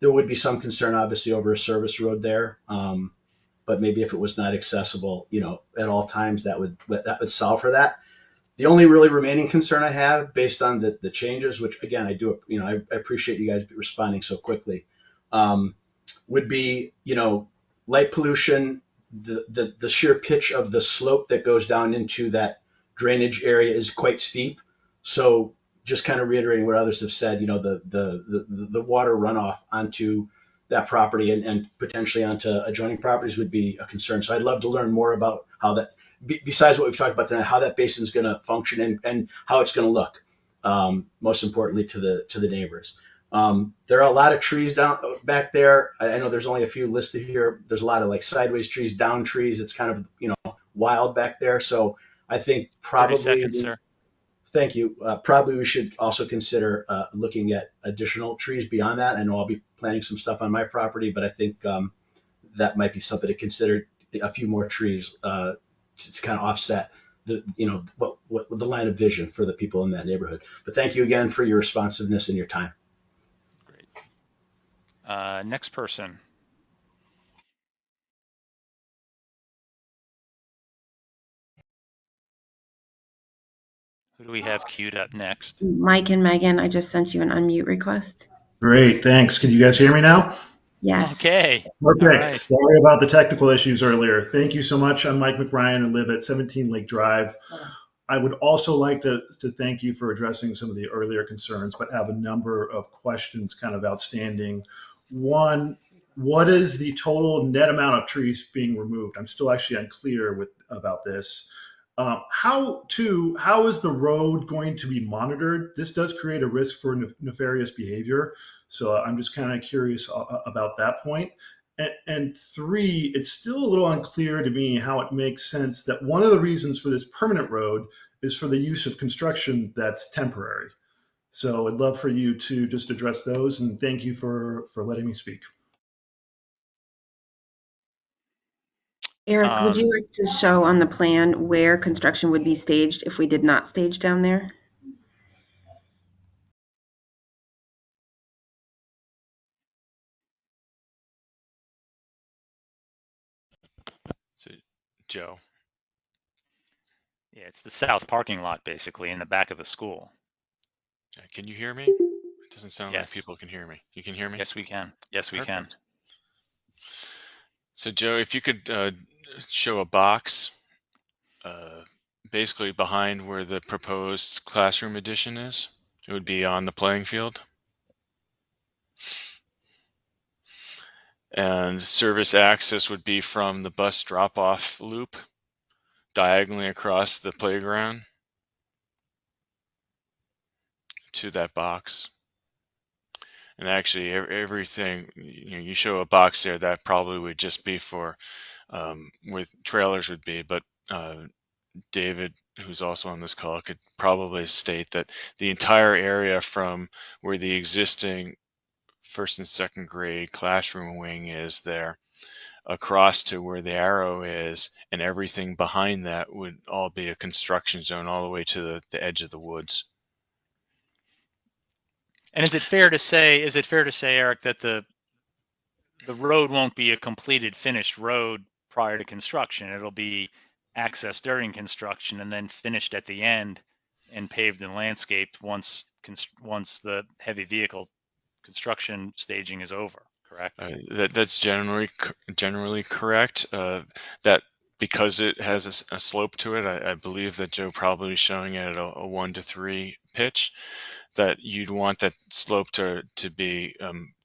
There would be some concern, obviously, over a service road there, but maybe if it was not accessible, at all times, that would solve for that. The only really remaining concern I have, based on the changes, which again I do, I appreciate you guys responding so quickly, would be, light pollution, the sheer pitch of the slope that goes down into that drainage area is quite steep. So just kind of reiterating what others have said, the water runoff onto that property and potentially onto adjoining properties would be a concern. So I'd love to learn more about how that, besides what we've talked about tonight, how that basin is going to function and how it's going to look. Most importantly to the neighbors. There are a lot of trees down back there. I know there's only a few listed here. There's a lot of like sideways trees, down trees. It's kind of, wild back there. So I think 30 probably, seconds, sir. Thank you. Probably we should also consider looking at additional trees beyond that. I know I'll be planting some stuff on my property, but I think that might be something to consider, a few more trees to kind of offset what the line of vision for the people in that neighborhood. But thank you again for your responsiveness and your time. Great. Next person. Who do we have queued up next? Mike and Megan, I just sent you an unmute request. Great, thanks. Can you guys hear me now? Yes. Okay. Perfect. All right. Sorry about the technical issues earlier. Thank you so much. I'm Mike McBrien and live at 17 Lake Drive. I would also like to thank you for addressing some of the earlier concerns, but have a number of questions kind of outstanding. One, what is the total net amount of trees being removed? I'm still actually unclear about this. How is the road going to be monitored? This does create a risk for nefarious behavior. So I'm just kind of curious about that point. And three, it's still a little unclear to me how it makes sense that one of the reasons for this permanent road is for the use of construction that's temporary. So I'd love for you to just address those, and thank you for letting me speak. Eric, would you like to show on the plan where construction would be staged if we did not stage down there? So, Joe. Yeah, it's the south parking lot, basically, in the back of the school. Can you hear me? It doesn't sound like Yes. people can hear me. You can hear me? Yes, we can. Yes, we can. Perfect. So, Joe, if you could show a box basically behind where the proposed classroom addition is, it would be on the playing field. And service access would be from the bus drop-off loop diagonally across the playground to that box. And actually, everything, you show a box there, that probably would just be for where trailers would be. But David, who's also on this call, could probably state that the entire area from where the existing first and second grade classroom wing is there, across to where the arrow is, and everything behind that would all be a construction zone all the way to the edge of the woods. And is it fair to say, Eric, that the road won't be a completed, finished road prior to construction? It'll be accessed during construction and then finished at the end and paved and landscaped once the heavy vehicle construction staging is over, correct? That's generally correct. That because it has a slope to it, I believe that Joe probably is showing it at a 1 to 3 pitch, that you'd want that slope to be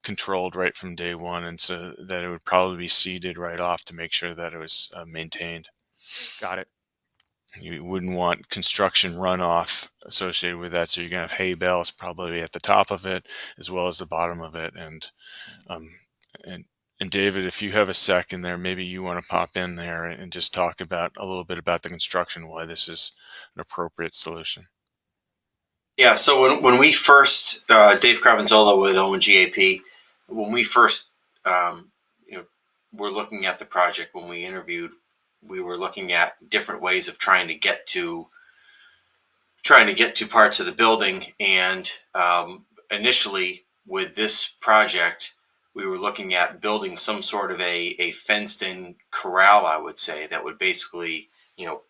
controlled right from day one, and so that it would probably be seeded right off to make sure that it was maintained. Got it. You wouldn't want construction runoff associated with that, so you're going to have hay bales probably at the top of it as well as the bottom of it. And David, if you have a second there, maybe you want to pop in there and just talk about a little bit about the construction, why this is an appropriate solution. Yeah, so when we first, Dave Cravanzola with ONGAP, when we first, you know, were looking at the project, when we interviewed, we were looking at different ways of trying to get to parts of the building. And initially with this project, we were looking at building some sort of a fenced in corral, I would say, that would basically, you know,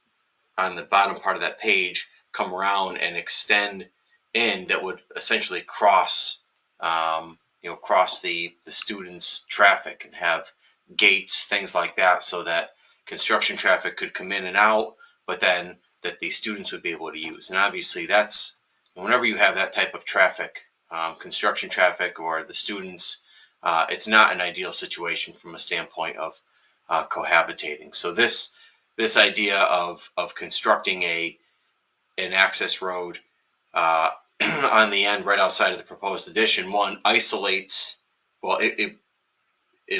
on the bottom part of that page, come around and extend in, that would essentially cross, you know, cross the students' traffic, and have gates, things like that, so that construction traffic could come in and out, but then that the students would be able to use. And obviously that's, whenever you have that type of traffic, construction traffic, or the students, it's not an ideal situation from a standpoint of cohabitating. So this idea of constructing an access road on the end right outside of the proposed addition, one, isolates, well, it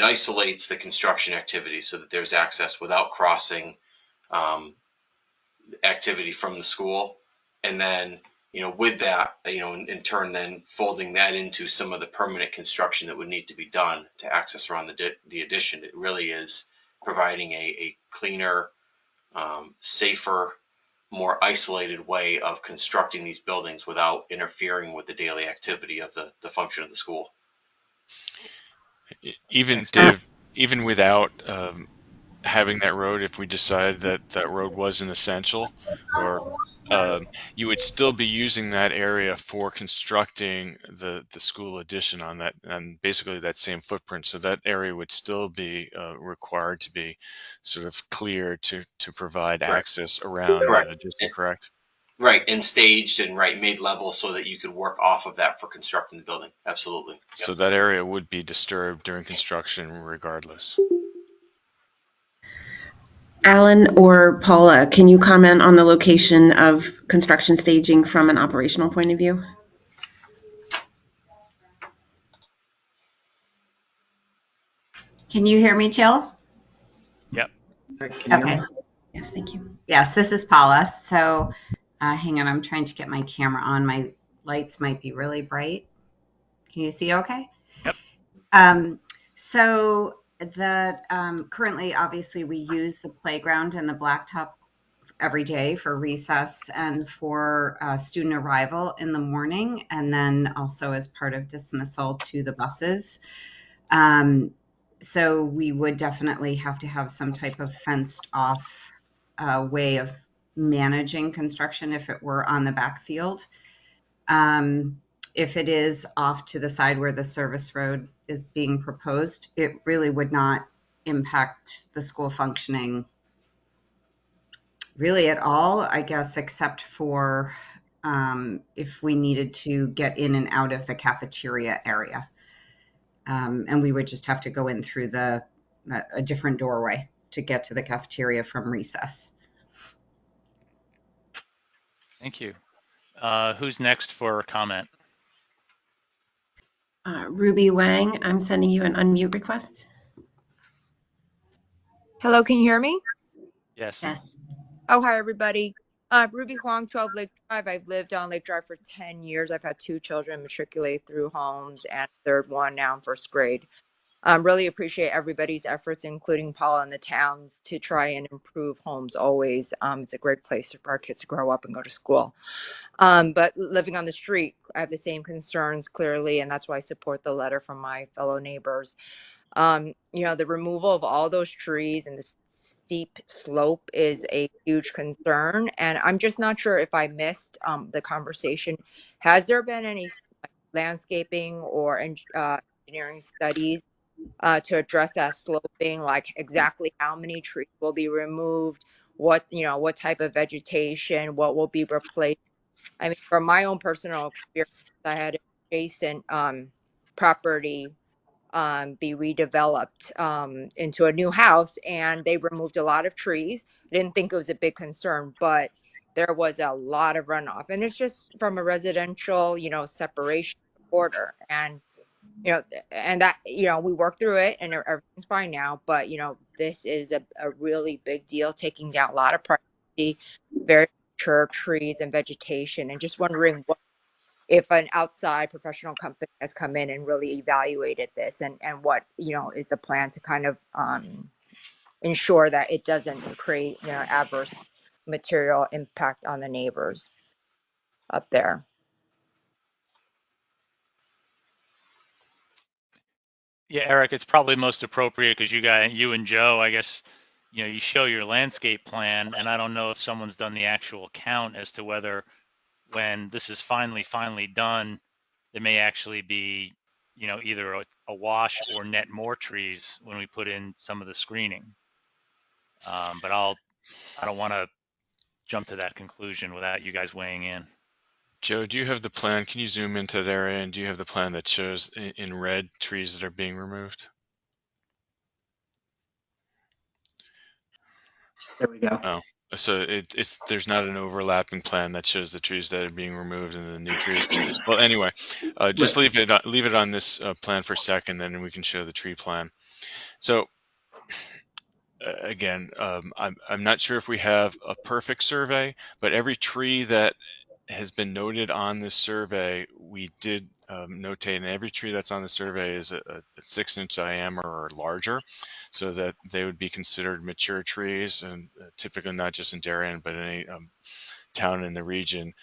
isolates the construction activity so that there's access without crossing activity from the school. And then, you know, with that, you know, in turn, then folding that into some of the permanent construction that would need to be done to access around the addition, it really is providing a cleaner, safer, more isolated way of constructing these buildings without interfering with the daily activity of the function of the school. Even Dave, even without having that road, if we decided that that road wasn't essential, or you would still be using that area for constructing the school addition on that, and basically that same footprint. So that area would still be required to be sort of cleared to provide access around the addition, correct? Right, and staged and made level so that you could work off of that for constructing the building. Absolutely. Yep. So that area would be disturbed during construction regardless. Alan or Paula, can you comment on the location of construction staging from an operational point of view? Can you hear me, Jill? Yep. Okay. Yes, thank you. Yes, this is Paula. So hang on, I'm trying to get my camera on. My lights might be really bright. Can you see okay? Yep. So currently, obviously, we use the playground and the blacktop every day for recess and for student arrival in the morning, and then also as part of dismissal to the buses. So we would definitely have to have some type of fenced off way of managing construction if it were on the backfield. If it is off to the side where the service road is being proposed, it really would not impact the school functioning really at all, I guess, except for if we needed to get in and out of the cafeteria area. And we would just have to go in through a different doorway to get to the cafeteria from recess. Thank you. Who's next for comment? Ruby Wang, I'm sending you an unmute request. Hello, can you hear me? Yes. Yes. Oh, hi, everybody. Ruby Huang, 12 Lake Drive. I've lived on Lake Drive for 10 years. I've had 2 children matriculate through homes and third one now in first grade. Really appreciate everybody's efforts, including Paula and the towns, to try and improve homes always. It's a great place for our kids to grow up and go to school. But living on the street, I have the same concerns clearly, and that's why I support the letter from my fellow neighbors. You know, the removal of all those trees and the steep slope is a huge concern. And I'm just not sure if I missed the conversation. Has there been any landscaping or engineering studies to address that sloping, like exactly how many trees will be removed, what type of vegetation, what will be replaced? I mean, from my own personal experience, I had an adjacent property be redeveloped into a new house, and they removed a lot of trees. I didn't think it was a big concern, but there was a lot of runoff, and it's just from a residential, separation order. And and that, we worked through it and everything's fine now, but this is a really big deal, taking down a lot of privacy, very mature trees and vegetation, and just wondering what if an outside professional company has come in and really evaluated this, and what, is the plan to kind of ensure that it doesn't create, adverse material impact on the neighbors up there. Yeah, Eric, it's probably most appropriate because you and Joe, I guess, you show your landscape plan, and I don't know if someone's done the actual count as to whether when this is finally done, there may actually be, either a wash or net more trees when we put in some of the screening. But I don't want to jump to that conclusion without you guys weighing in. Joe, do you have the plan? Can you zoom into that area, and do you have the plan that shows in red trees that are being removed? There we go. Oh, so there's not an overlapping plan that shows the trees that are being removed and the new trees. Well, anyway, just leave it on this plan for a second, then we can show the tree plan. So again, I'm not sure if we have a perfect survey, but every tree that has been noted on this survey, we did notate, and every tree that's on the survey is a 6-inch diameter or larger, so that they would be considered mature trees, and typically not just in Darien, but any town in the region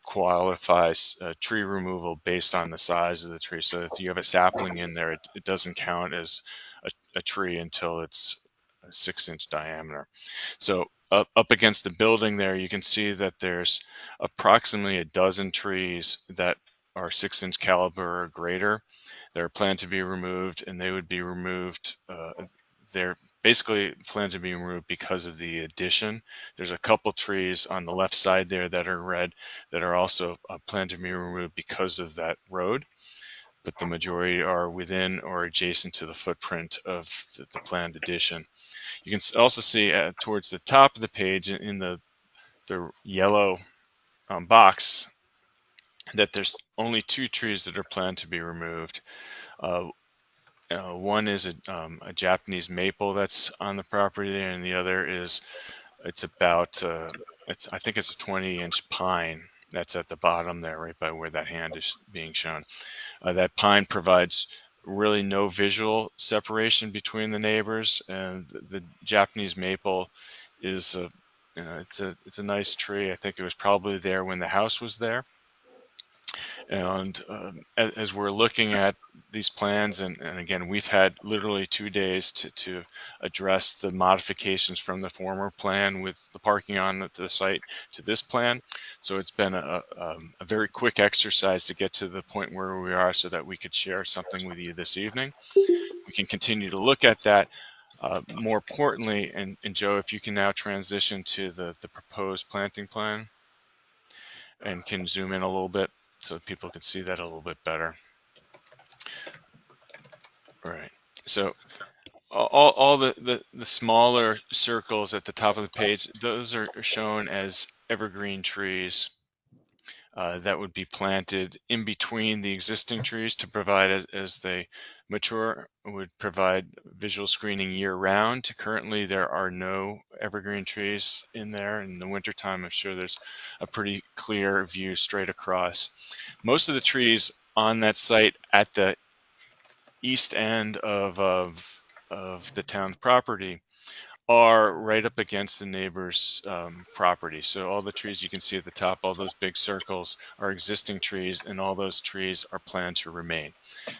qualifies tree removal based on the size of the tree. So if you have a sapling in there, it doesn't count as a tree until it's a 6-inch diameter. So up against the building there, you can see that there's approximately a dozen trees that are 6-inch caliber or greater. They're planned to be removed, and they would be removed. They're basically planned to be removed because of the addition. There's a couple trees on the left side there that are red that are also planned to be removed because of that road, but the majority are within or adjacent to the footprint of the planned addition. You can also see towards the top of the page in the yellow box that there's only 2 trees that are planned to be removed. One is a Japanese maple that's on the property there, and the other is I think it's a 20-inch pine that's at the bottom there, right by where that hand is being shown. That pine provides really no visual separation between the neighbors, and the Japanese maple is it's a nice tree. I think it was probably there when the house was there. And as we're looking at these plans, and again, we've had literally 2 days to address the modifications from the former plan with the parking on the site to this plan. So it's been a very quick exercise to get to the point where we are so that we could share something with you this evening. We can continue to look at that. More importantly, and Joe, if you can now transition to the proposed planting plan and can zoom in a little bit so people can see that a little bit better. All right. So all the smaller circles at the top of the page, those are shown as evergreen trees that would be planted in between the existing trees to provide, as they mature, would provide visual screening year round. Currently, there are no evergreen trees in there. In the wintertime, I'm sure there's a pretty clear view straight across. Most of the trees on that site at the east end of the town's property are right up against the neighbor's property. So all the trees you can see at the top, all those big circles, are existing trees, and all those trees are planned to remain.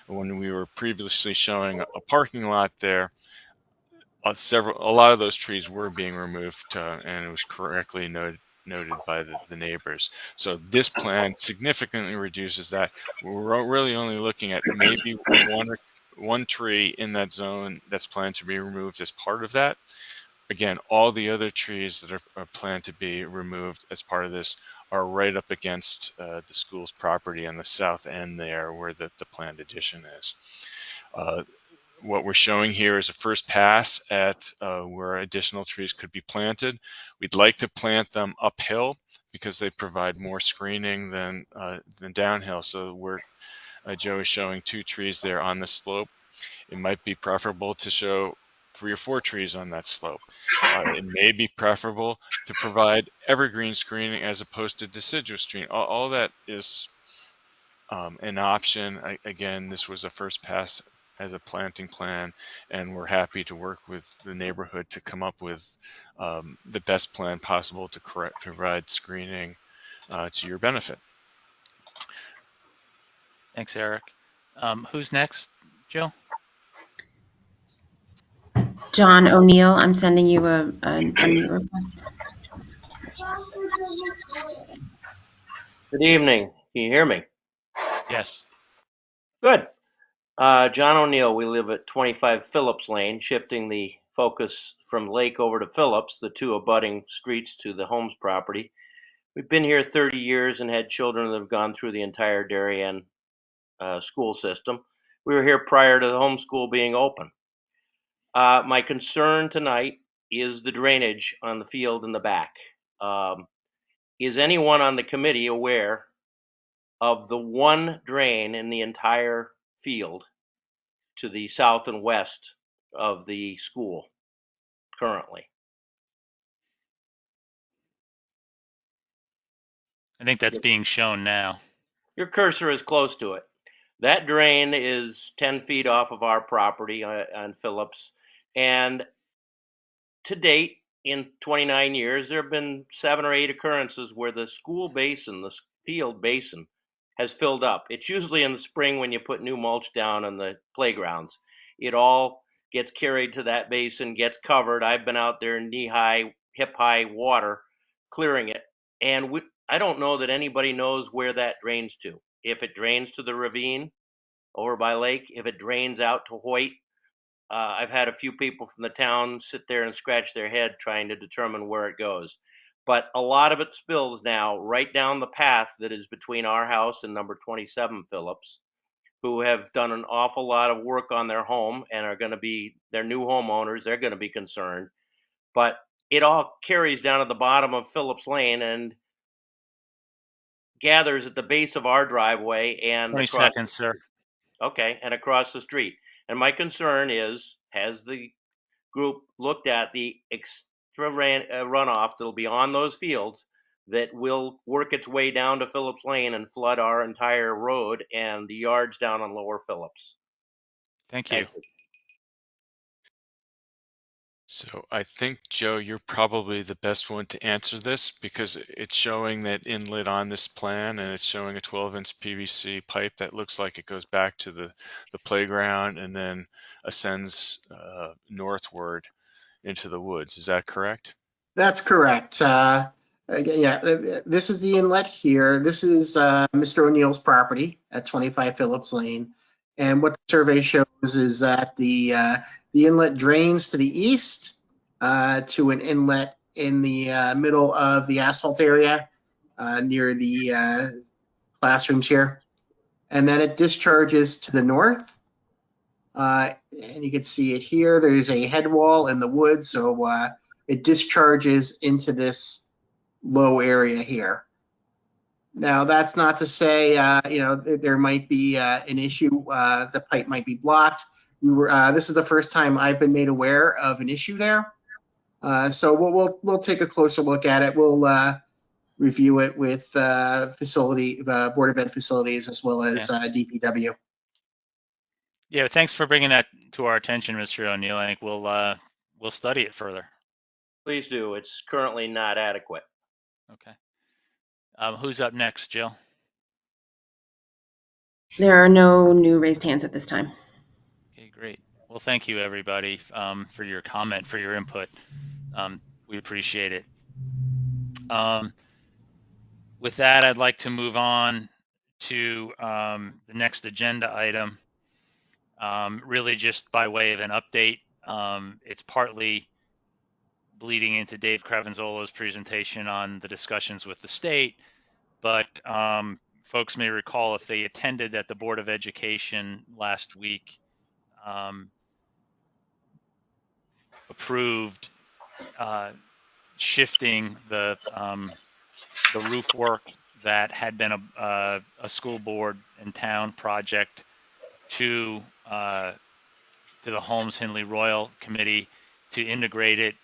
When we were previously showing a parking lot there, a lot of those trees were being removed, and it was correctly noted by the neighbors. So this plan significantly reduces that. We're really only looking at maybe one tree in that zone that's planned to be removed as part of that. Again, all the other trees that are planned to be removed as part of this are right up against the school's property on the south end there where the planned addition is. What we're showing here is a first pass at where additional trees could be planted. We'd like to plant them uphill because they provide more screening than downhill. So Joe is showing 2 trees there on the slope. It might be preferable to show 3 or 4 trees on that slope. It may be preferable to provide evergreen screening as opposed to deciduous screening. All that is an option. Again, this was a first pass as a planting plan, and we're happy to work with the neighborhood to come up with the best plan possible to provide screening to your benefit. Thanks, Eric. Who's next, Jill? John O'Neill, I'm sending you a mute request. Good evening. Can you hear me? Yes. Good. John O'Neill, we live at 25 Phillips Lane, shifting the focus from Lake over to Phillips, the two abutting streets to the Holmes property. We've been here 30 years and had children that have gone through the entire Darien school system. We were here prior to the homeschool being open. My concern tonight is the drainage on the field in the back. Is anyone on the committee aware of the one drain in the entire field to the south and west of the school currently? I think that's being shown now. Your cursor is close to it. That drain is 10 feet off of our property on Phillips. And to date, in 29 years, there have been 7 or 8 occurrences where the school basin, the field basin, has filled up. It's usually in the spring when you put new mulch down on the playgrounds. It all gets carried to that basin, gets covered. I've been out there in knee-high, hip-high water clearing it. And I don't know that anybody knows where that drains to. If it drains to the ravine over by Lake, if it drains out to Hoyt. I've had a few people from the town sit there and scratch their head trying to determine where it goes. But a lot of it spills now right down the path that is between our house and number 27 Phillips, who have done an awful lot of work on their home and are going to be their new homeowners. They're going to be concerned. But it all carries down to the bottom of Phillips Lane and gathers at the base of our driveway and 20 across. seconds, sir. Okay, and across the street. And my concern is, has the group looked at the extra runoff that'll be on those fields that will work its way down to Phillips Lane and flood our entire road and the yards down on Lower Phillips? Thank you. So I think, Joe, you're probably the best one to answer this because it's showing that inlet on this plan, and it's showing a 12-inch PVC pipe that looks like it goes back to the playground and then ascends northward into the woods. Is that correct? That's correct. This is the inlet here. This is Mr. O'Neill's property at 25 Phillips Lane. And what the survey shows is that the inlet drains to the east to an inlet in the middle of the asphalt area near the classrooms here. And then it discharges to the north. And you can see it here. There's a head wall in the woods, so it discharges into this low area here. Now, that's not to say, there might be an issue. The pipe might be blocked. This is the first time I've been made aware of an issue there. So we'll take a closer look at it. We'll review it with Board of Ed facilities as well as DPW. Yeah, thanks for bringing that to our attention, Mr. O'Neill. I think we'll study it further. Please do. It's currently not adequate. Okay. Who's up next, Jill? There are no new raised hands at this time. Okay, great. Well, thank you, everybody, for your comment, for your input. We appreciate it. With that, I'd like to move on to the next agenda item. Really just by way of an update. It's partly bleeding into Dave Cravanzolo's presentation on the discussions with the state, but folks may recall if they attended at the Board of Education last week, approved shifting the roof work that had been a school board and town project to the Holmes Hindley Royal Committee to integrate it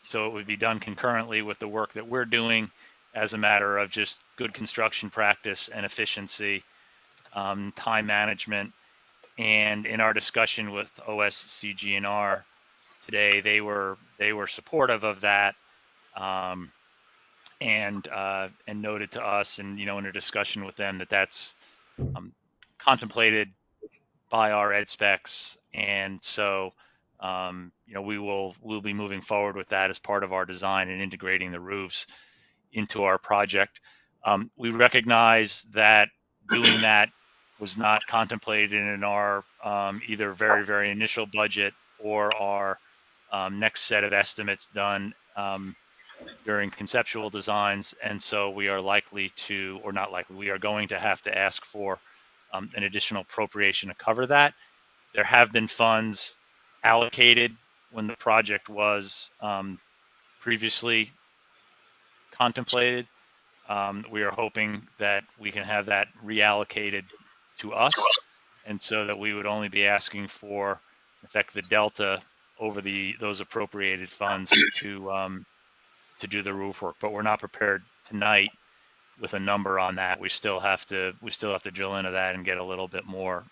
so it would be done concurrently with the work that we're doing as a matter of just good construction practice and efficiency time management. And in our discussion with OSCGNR today, they were supportive of that, and noted to us, and in a discussion with them, that that's contemplated by our ed specs, and so we'll be moving forward with that as part of our design and integrating the roofs into our project. We recognize that doing that was not contemplated in our either very initial budget or our next set of estimates done during conceptual designs, and so we are likely to, or not likely, we are going to have to ask for an additional appropriation to cover that. There have been funds allocated when the project was previously contemplated. We are hoping that we can have that reallocated to us, and so that we would only be asking for, in effect, the delta over those appropriated funds to do the roof work. But we're not prepared tonight with a number on that. We still have to drill into that and get a little bit more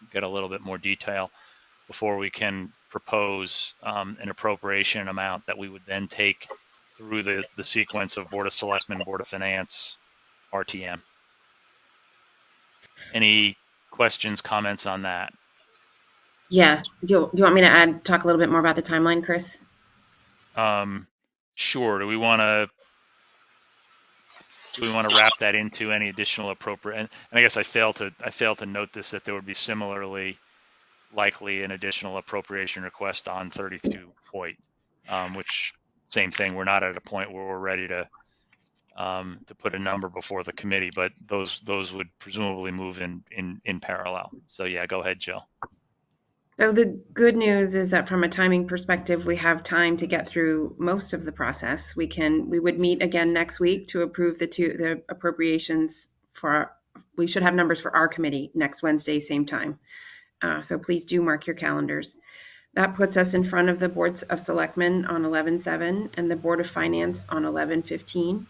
detail before we can propose an appropriation amount that we would then take through the sequence of Board of Selectmen, Board of Finance, RTM. Any questions, comments on that? Yeah. Do you want me to talk a little bit more about the timeline, Chris? Sure. Do we want to wrap that into any additional appropriate? And I guess I failed to note this, that there would be similarly likely an additional appropriation request on 32 Hoyt, which same thing. We're not at a point where we're ready to put a number before the committee, but those would presumably move in parallel. So yeah, go ahead, Jill. So the good news is that from a timing perspective, we have time to get through most of the process. We would meet again next week to approve the appropriations we should have numbers for our committee next Wednesday, same time. So please do mark your calendars. That puts us in front of the Boards of Selectmen on 11/7 and the Board of Finance on 11/15.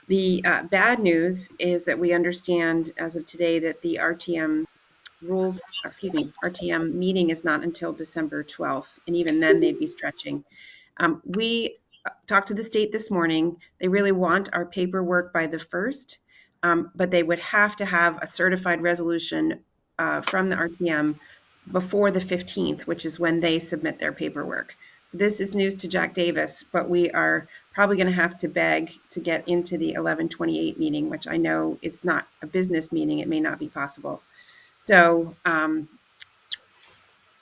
The bad news is that we understand as of today that the RTM meeting is not until December 12th, and even then they'd be stretching. We talked to the state this morning. They really want our paperwork by the 1st, but they would have to have a certified resolution from the RTM before the 15th, which is when they submit their paperwork. So this is news to Jack Davis, but we are probably going to have to beg to get into the 11/28 meeting, which I know is not a business meeting. It may not be possible. So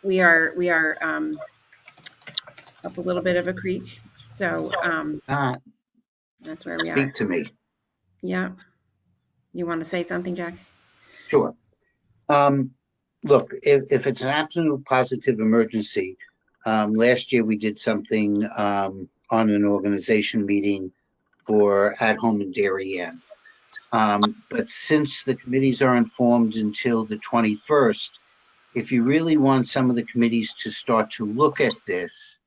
we are up a little bit of a creek. So that's where we are. Speak to me. Yeah. You want to say something, Jack? Sure. Look, if it's an absolute positive emergency, last year we did something on an organization meeting for At Home in Darien. But since the committees are informed until the 21st, if you really want some of the committees to start to look at this,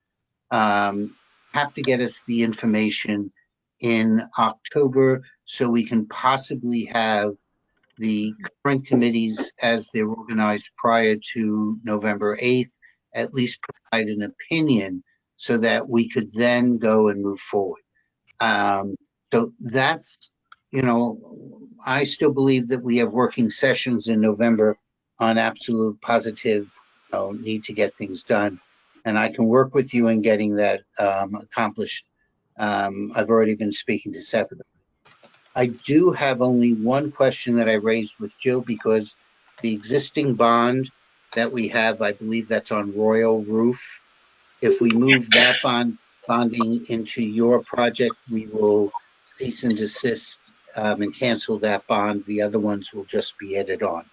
have to get us the information in October so we can possibly have the current committees as they're organized prior to November 8th, at least provide an opinion so that we could then go and move forward. So that's, I still believe that we have working sessions in November on absolute positive need to get things done. And I can work with you in getting that accomplished. I've already been speaking to Seth about it. I do have only one question that I raised with Jill, because the existing bond that we have, I believe that's on Royal Roof. If we move that bonding into your project, we will cease and desist and cancel that bond. The other ones will just be added on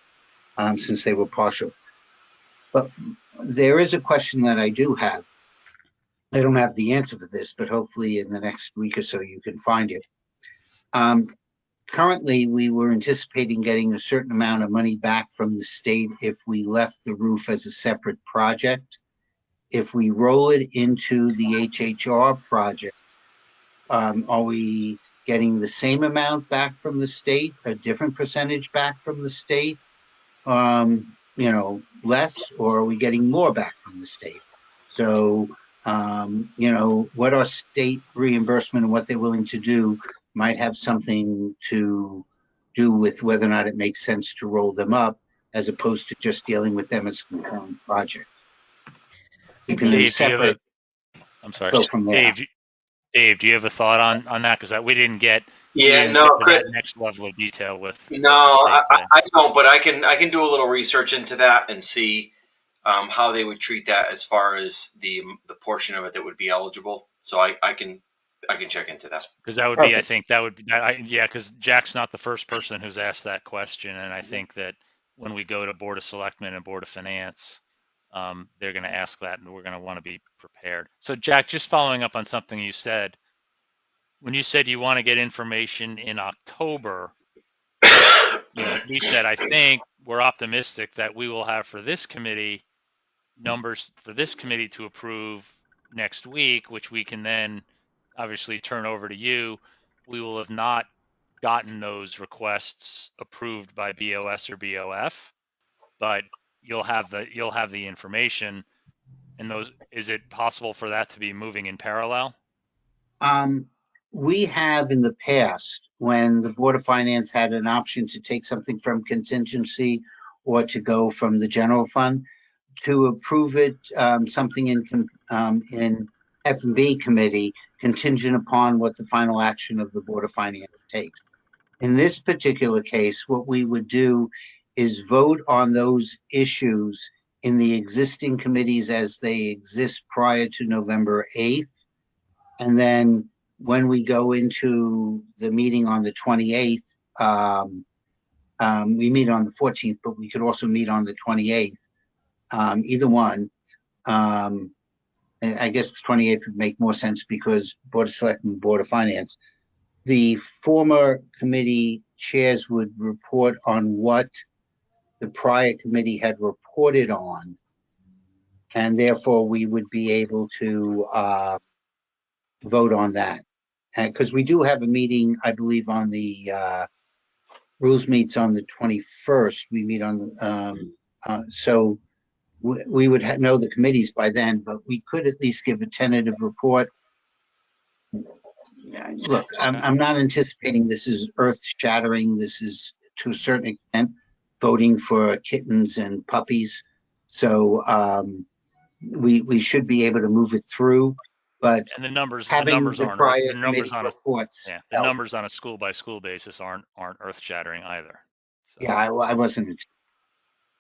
since they were partial. But there is a question that I do have. I don't have the answer for this, but hopefully in the next week or so you can find it. Currently, we were anticipating getting a certain amount of money back from the state if we left the roof as a separate project. If we roll it into the HHR project, are we getting the same amount back from the state, a different percentage back from the state? less, or are we getting more back from the state? So, what our state reimbursement and what they're willing to do might have something to do with whether or not it makes sense to roll them up, as opposed to just dealing with them as a concurrent project. Keeping them separate. I'm sorry, go from there. Dave, do you have a thought on that? Because we didn't get Yeah, to no, that next level of detail with no, the state I don't, but I can do a little research into that and see how they would treat that as far as the portion of it that would be eligible. So I can check into that. Because that would be, I think that would be, yeah, because Jack's not the first person who's asked that question, and I think that when we go to Board of Selectmen and Board of Finance, they're going to ask that, and we're going to want to be prepared. So, Jack, just following up on something you said, when you said you want to get information in October, we said, I think we're optimistic that we will have for this committee numbers for this committee to approve next week, which we can then obviously turn over to you. We will have not gotten those requests approved by BOS or BOF, but you'll have the information. And those, is it possible for that to be moving in parallel? We have in the past, when the Board of Finance had an option to take something from contingency or to go from the general fund, to approve it, something in F&B committee, contingent upon what the final action of the Board of Finance takes. In this particular case, what we would do is vote on those issues in the existing committees as they exist prior to November 8th. And then when we go into the meeting on the 28th, we meet on the 14th, but we could also meet on the 28th. Either one. I guess the 28th would make more sense because Board of Selectmen, Board of Finance. The former committee chairs would report on what the prior committee had reported on, and therefore we would be able to vote on that. Because we do have a meeting, I believe, on the rules meets on the 21st. We meet on so we would know the committees by then, but we could at least give a tentative report. Look, I'm not anticipating this is earth-shattering. This is, to a certain extent, voting for kittens and puppies. So we should be able to move it through. But and the numbers aren't the numbers on reports. The numbers on a school by school basis aren't earth-shattering either. So. Yeah, I wasn't.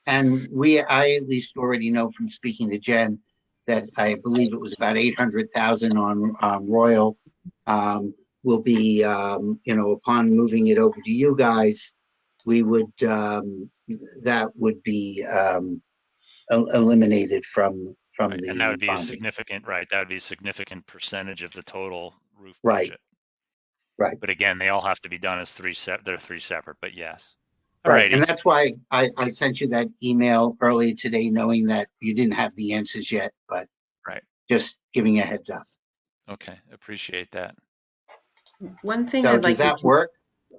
And I at least already know from speaking to Jen that I believe it was about 800,000 on Royal. Will be, upon moving it over to you guys, we would, that would be eliminated from right. the and that would be bonding. a significant, right? That would be a significant percentage of the total roof budget. Right. But again, they all have to be done as they're three separate, but yes. Right. And that's why I sent you that email earlier today, knowing that you didn't have the answers yet, but right. Just giving a heads up. Okay. Appreciate that. One thing So I'd like does that work?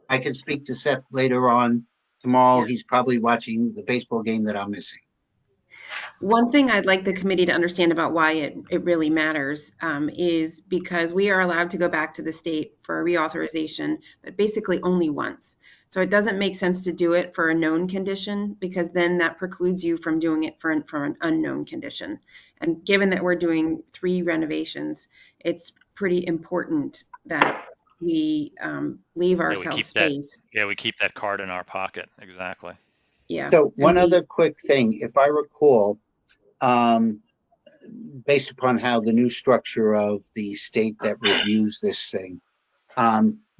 I can speak to Seth later on tomorrow. He's probably watching the baseball game that I'm missing. One thing I'd like the committee to understand about why it really matters is because we are allowed to go back to the state for a reauthorization, but basically only once. So it doesn't make sense to do it for a known condition, because then that precludes you from doing it for an unknown condition. And given that we're doing 3 renovations, it's pretty important that we leave ourselves space. We keep that card in our pocket. Exactly. Yeah. So one other quick thing, if I recall, based upon how the new structure of the state that reviews this thing,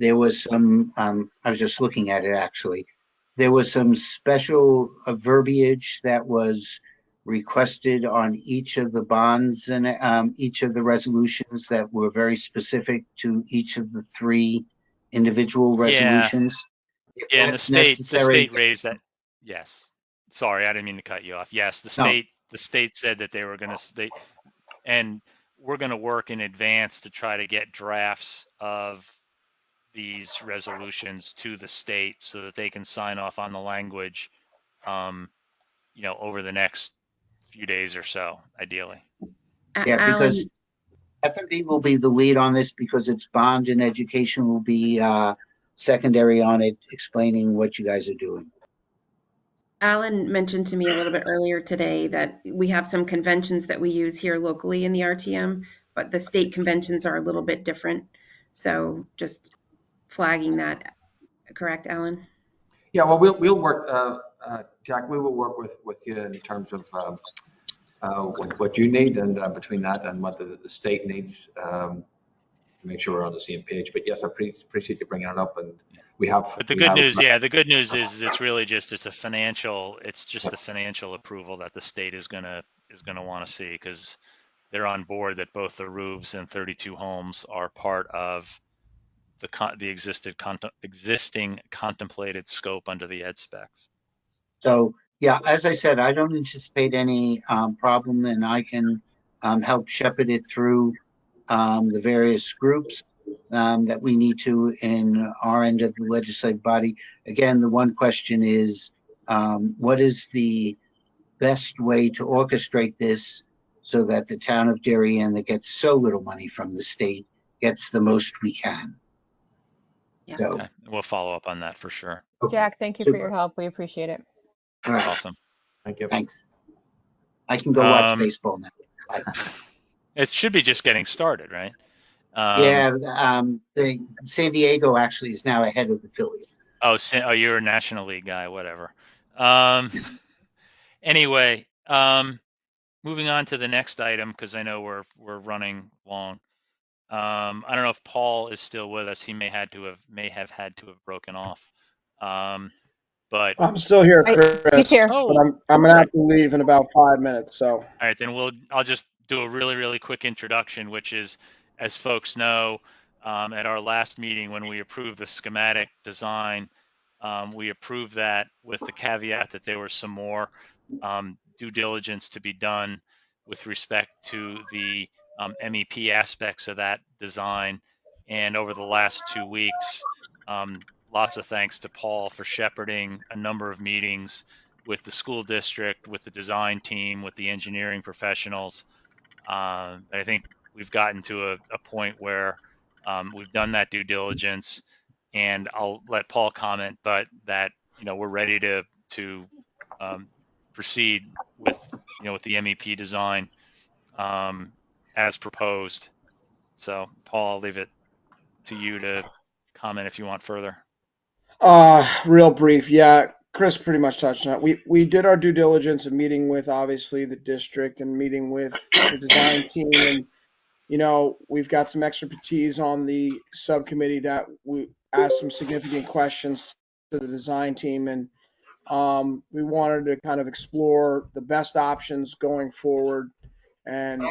there was some, I was just looking at it actually, there was some special verbiage that was requested on each of the bonds and each of the resolutions that were very specific to each of the 3 individual resolutions. Yeah, and the state raised that. Yes. Sorry, I didn't mean to cut you off. Yes, the state said that they were going to and we're going to work in advance to try to get drafts of these resolutions to the state so that they can sign off on the language over the next few days or so, ideally. Yeah, because F&B will be the lead on this because its bond and education will be secondary on it, explaining what you guys are doing. Alan mentioned to me a little bit earlier today that we have some conventions that we use here locally in the RTM, but the state conventions are a little bit different. So just flagging that, correct, Alan? Yeah, well, we'll work, Jack. We will work with you in terms of what you need, and between that and what the state needs, to make sure we're on the same page. But yes, I appreciate you bringing it up, and we have. But the good news is it's really just it's just the financial approval that the state is gonna want to see, because they're on board that both the roofs and 32 homes are part of the existing contemplated scope under the ed specs. So yeah, as I said, I don't anticipate any problem, and I can help shepherd it through the various groups that we need to in our end of the legislative body. Again, the one question is, what is the best way to orchestrate this so that the town of Darien, that gets so little money from the state, gets the most we can? Yeah. So okay. We'll follow up on that for sure. Jack, thank you for your help. We appreciate it. All right. Awesome. Thank you. Thanks. I can go watch baseball now. Bye. It should be just getting started, right? Yeah, the San Diego actually is now ahead of the Phillies. Oh, you're a National League guy, whatever. Anyway, moving on to the next item, because I know we're running long. I don't know if Paul is still with us. He may have had to have broken off. But I'm still here, Chris. He's here. But I'm gonna have to leave in about 5 minutes. So. All right, then I'll just do a really, really quick introduction, which is, as folks know, at our last meeting when we approved the schematic design, we approved that with the caveat that there was some more due diligence to be done with respect to the MEP aspects of that design. And over the last 2 weeks, lots of thanks to Paul for shepherding a number of meetings with the school district, with the design team, with the engineering professionals. I think we've gotten to a point where we've done that due diligence, and I'll let Paul comment, but that we're ready to proceed with with the MEP design as proposed. So Paul, I'll leave it to you to comment if you want further. Real brief. Yeah, Chris pretty much touched on it. We did our due diligence and meeting with obviously the district and meeting with the design team, and we've got some expertise on the subcommittee that we asked some significant questions to the design team, and we wanted to kind of explore the best options going forward and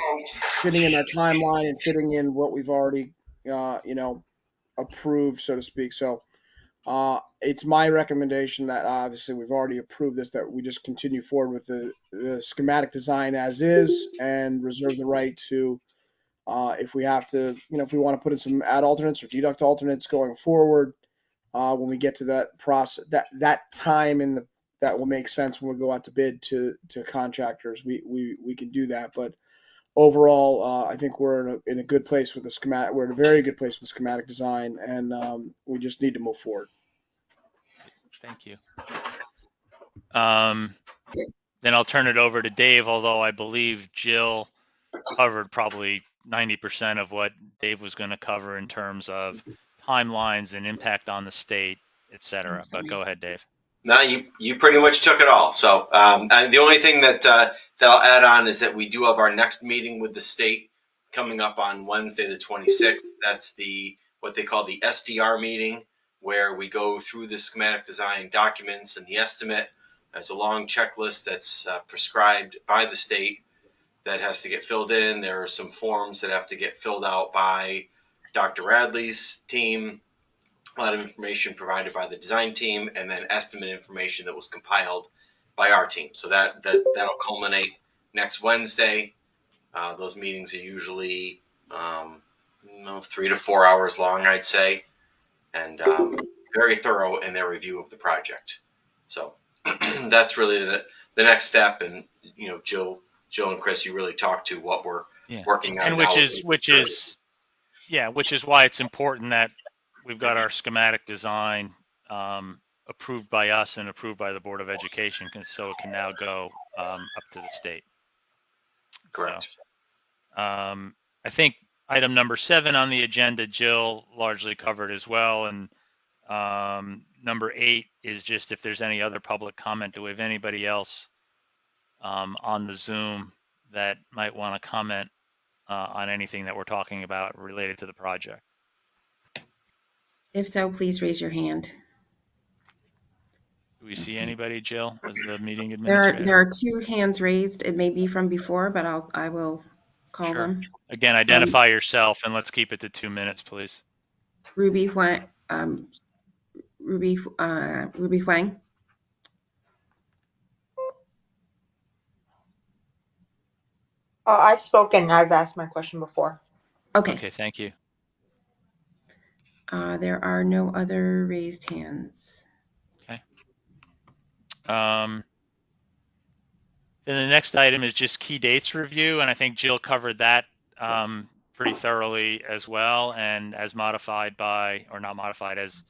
fitting in our timeline and fitting in what we've already approved, so to speak. So it's my recommendation that obviously we've already approved this, that we just continue forward with the schematic design as is and reserve the right to, if we have to, if we want to put in some add alternates or deduct alternates going forward, when we get to that process, that time that will make sense when we go out to bid to contractors, we can do that. But overall, I think we're in a good place with the schematic. We're in a very good place with schematic design, and we just need to move forward. Thank you. Then I'll turn it over to Dave, although I believe Jill covered probably 90% of what Dave was going to cover in terms of timelines and impact on the state, et cetera. But go ahead, Dave. No, you pretty much took it all. So the only thing that I'll add on is that we do have our next meeting with the state coming up on Wednesday, the 26th. That's what they call the SDR meeting, where we go through the schematic design documents and the estimate. There's a long checklist that's prescribed by the state that has to get filled in. There are some forms that have to get filled out by Dr. Radley's team. A lot of information provided by the design team, and then estimate information that was compiled by our team. So that'll culminate next Wednesday. Those meetings are usually 3 to 4 hours long, I'd say, and very thorough in their review of the project. So that's really the the next step. And Jill and Chris, you really talked to what we're working on, and which is why it's important that we've got our schematic design approved by us and approved by the Board of Education, so it can now go up to the state. Correct. So, I think item number 7 on the agenda, Jill largely covered as well. And number 8 is just if there's any other public comment. Do we have anybody else on the Zoom that might want to comment on anything that we're talking about related to the project? If so, please raise your hand. Do we see anybody, Jill, as the meeting There administrator? are 2 hands raised. It may be from before, but I will call them. Again, identify yourself and let's keep it to 2 minutes, please. Ruby Huang. Ruby Huang. I've spoken. I've asked my question before. Okay. Okay, thank you. There are no other raised hands. Okay. Then the next item is just key dates review, and I think Jill covered that pretty thoroughly as well, and as modified by, or not modified, as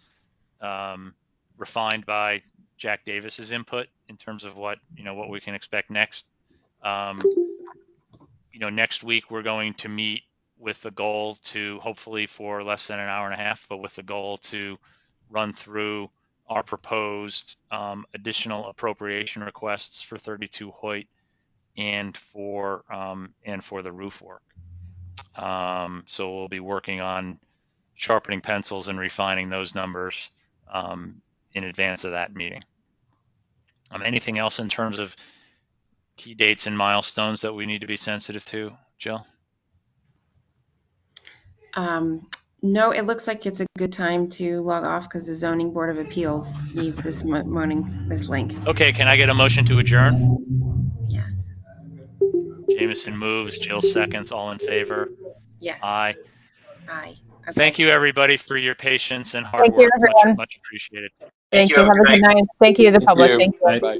refined by Jack Davis's input in terms of what we can expect next. Next week we're going to meet with the goal to, hopefully for less than an hour and a half, but with the goal to run through our proposed additional appropriation requests for 32 Hoyt and for the roof work. So we'll be working on sharpening pencils and refining those numbers in advance of that meeting. Anything else in terms of key dates and milestones that we need to be sensitive to, Jill? No, it looks like it's a good time to log off because the Zoning Board of Appeals needs this this link. Okay, can I get a motion to adjourn? Yes. Jameson moves, Jill seconds, all in favor? Yes. Aye. Aye. Okay. Thank you, everybody, for your patience and hard Thank you, work. everyone. Much appreciated. Thank you. Have a good night. Thank you, the public. Thank you. Bye.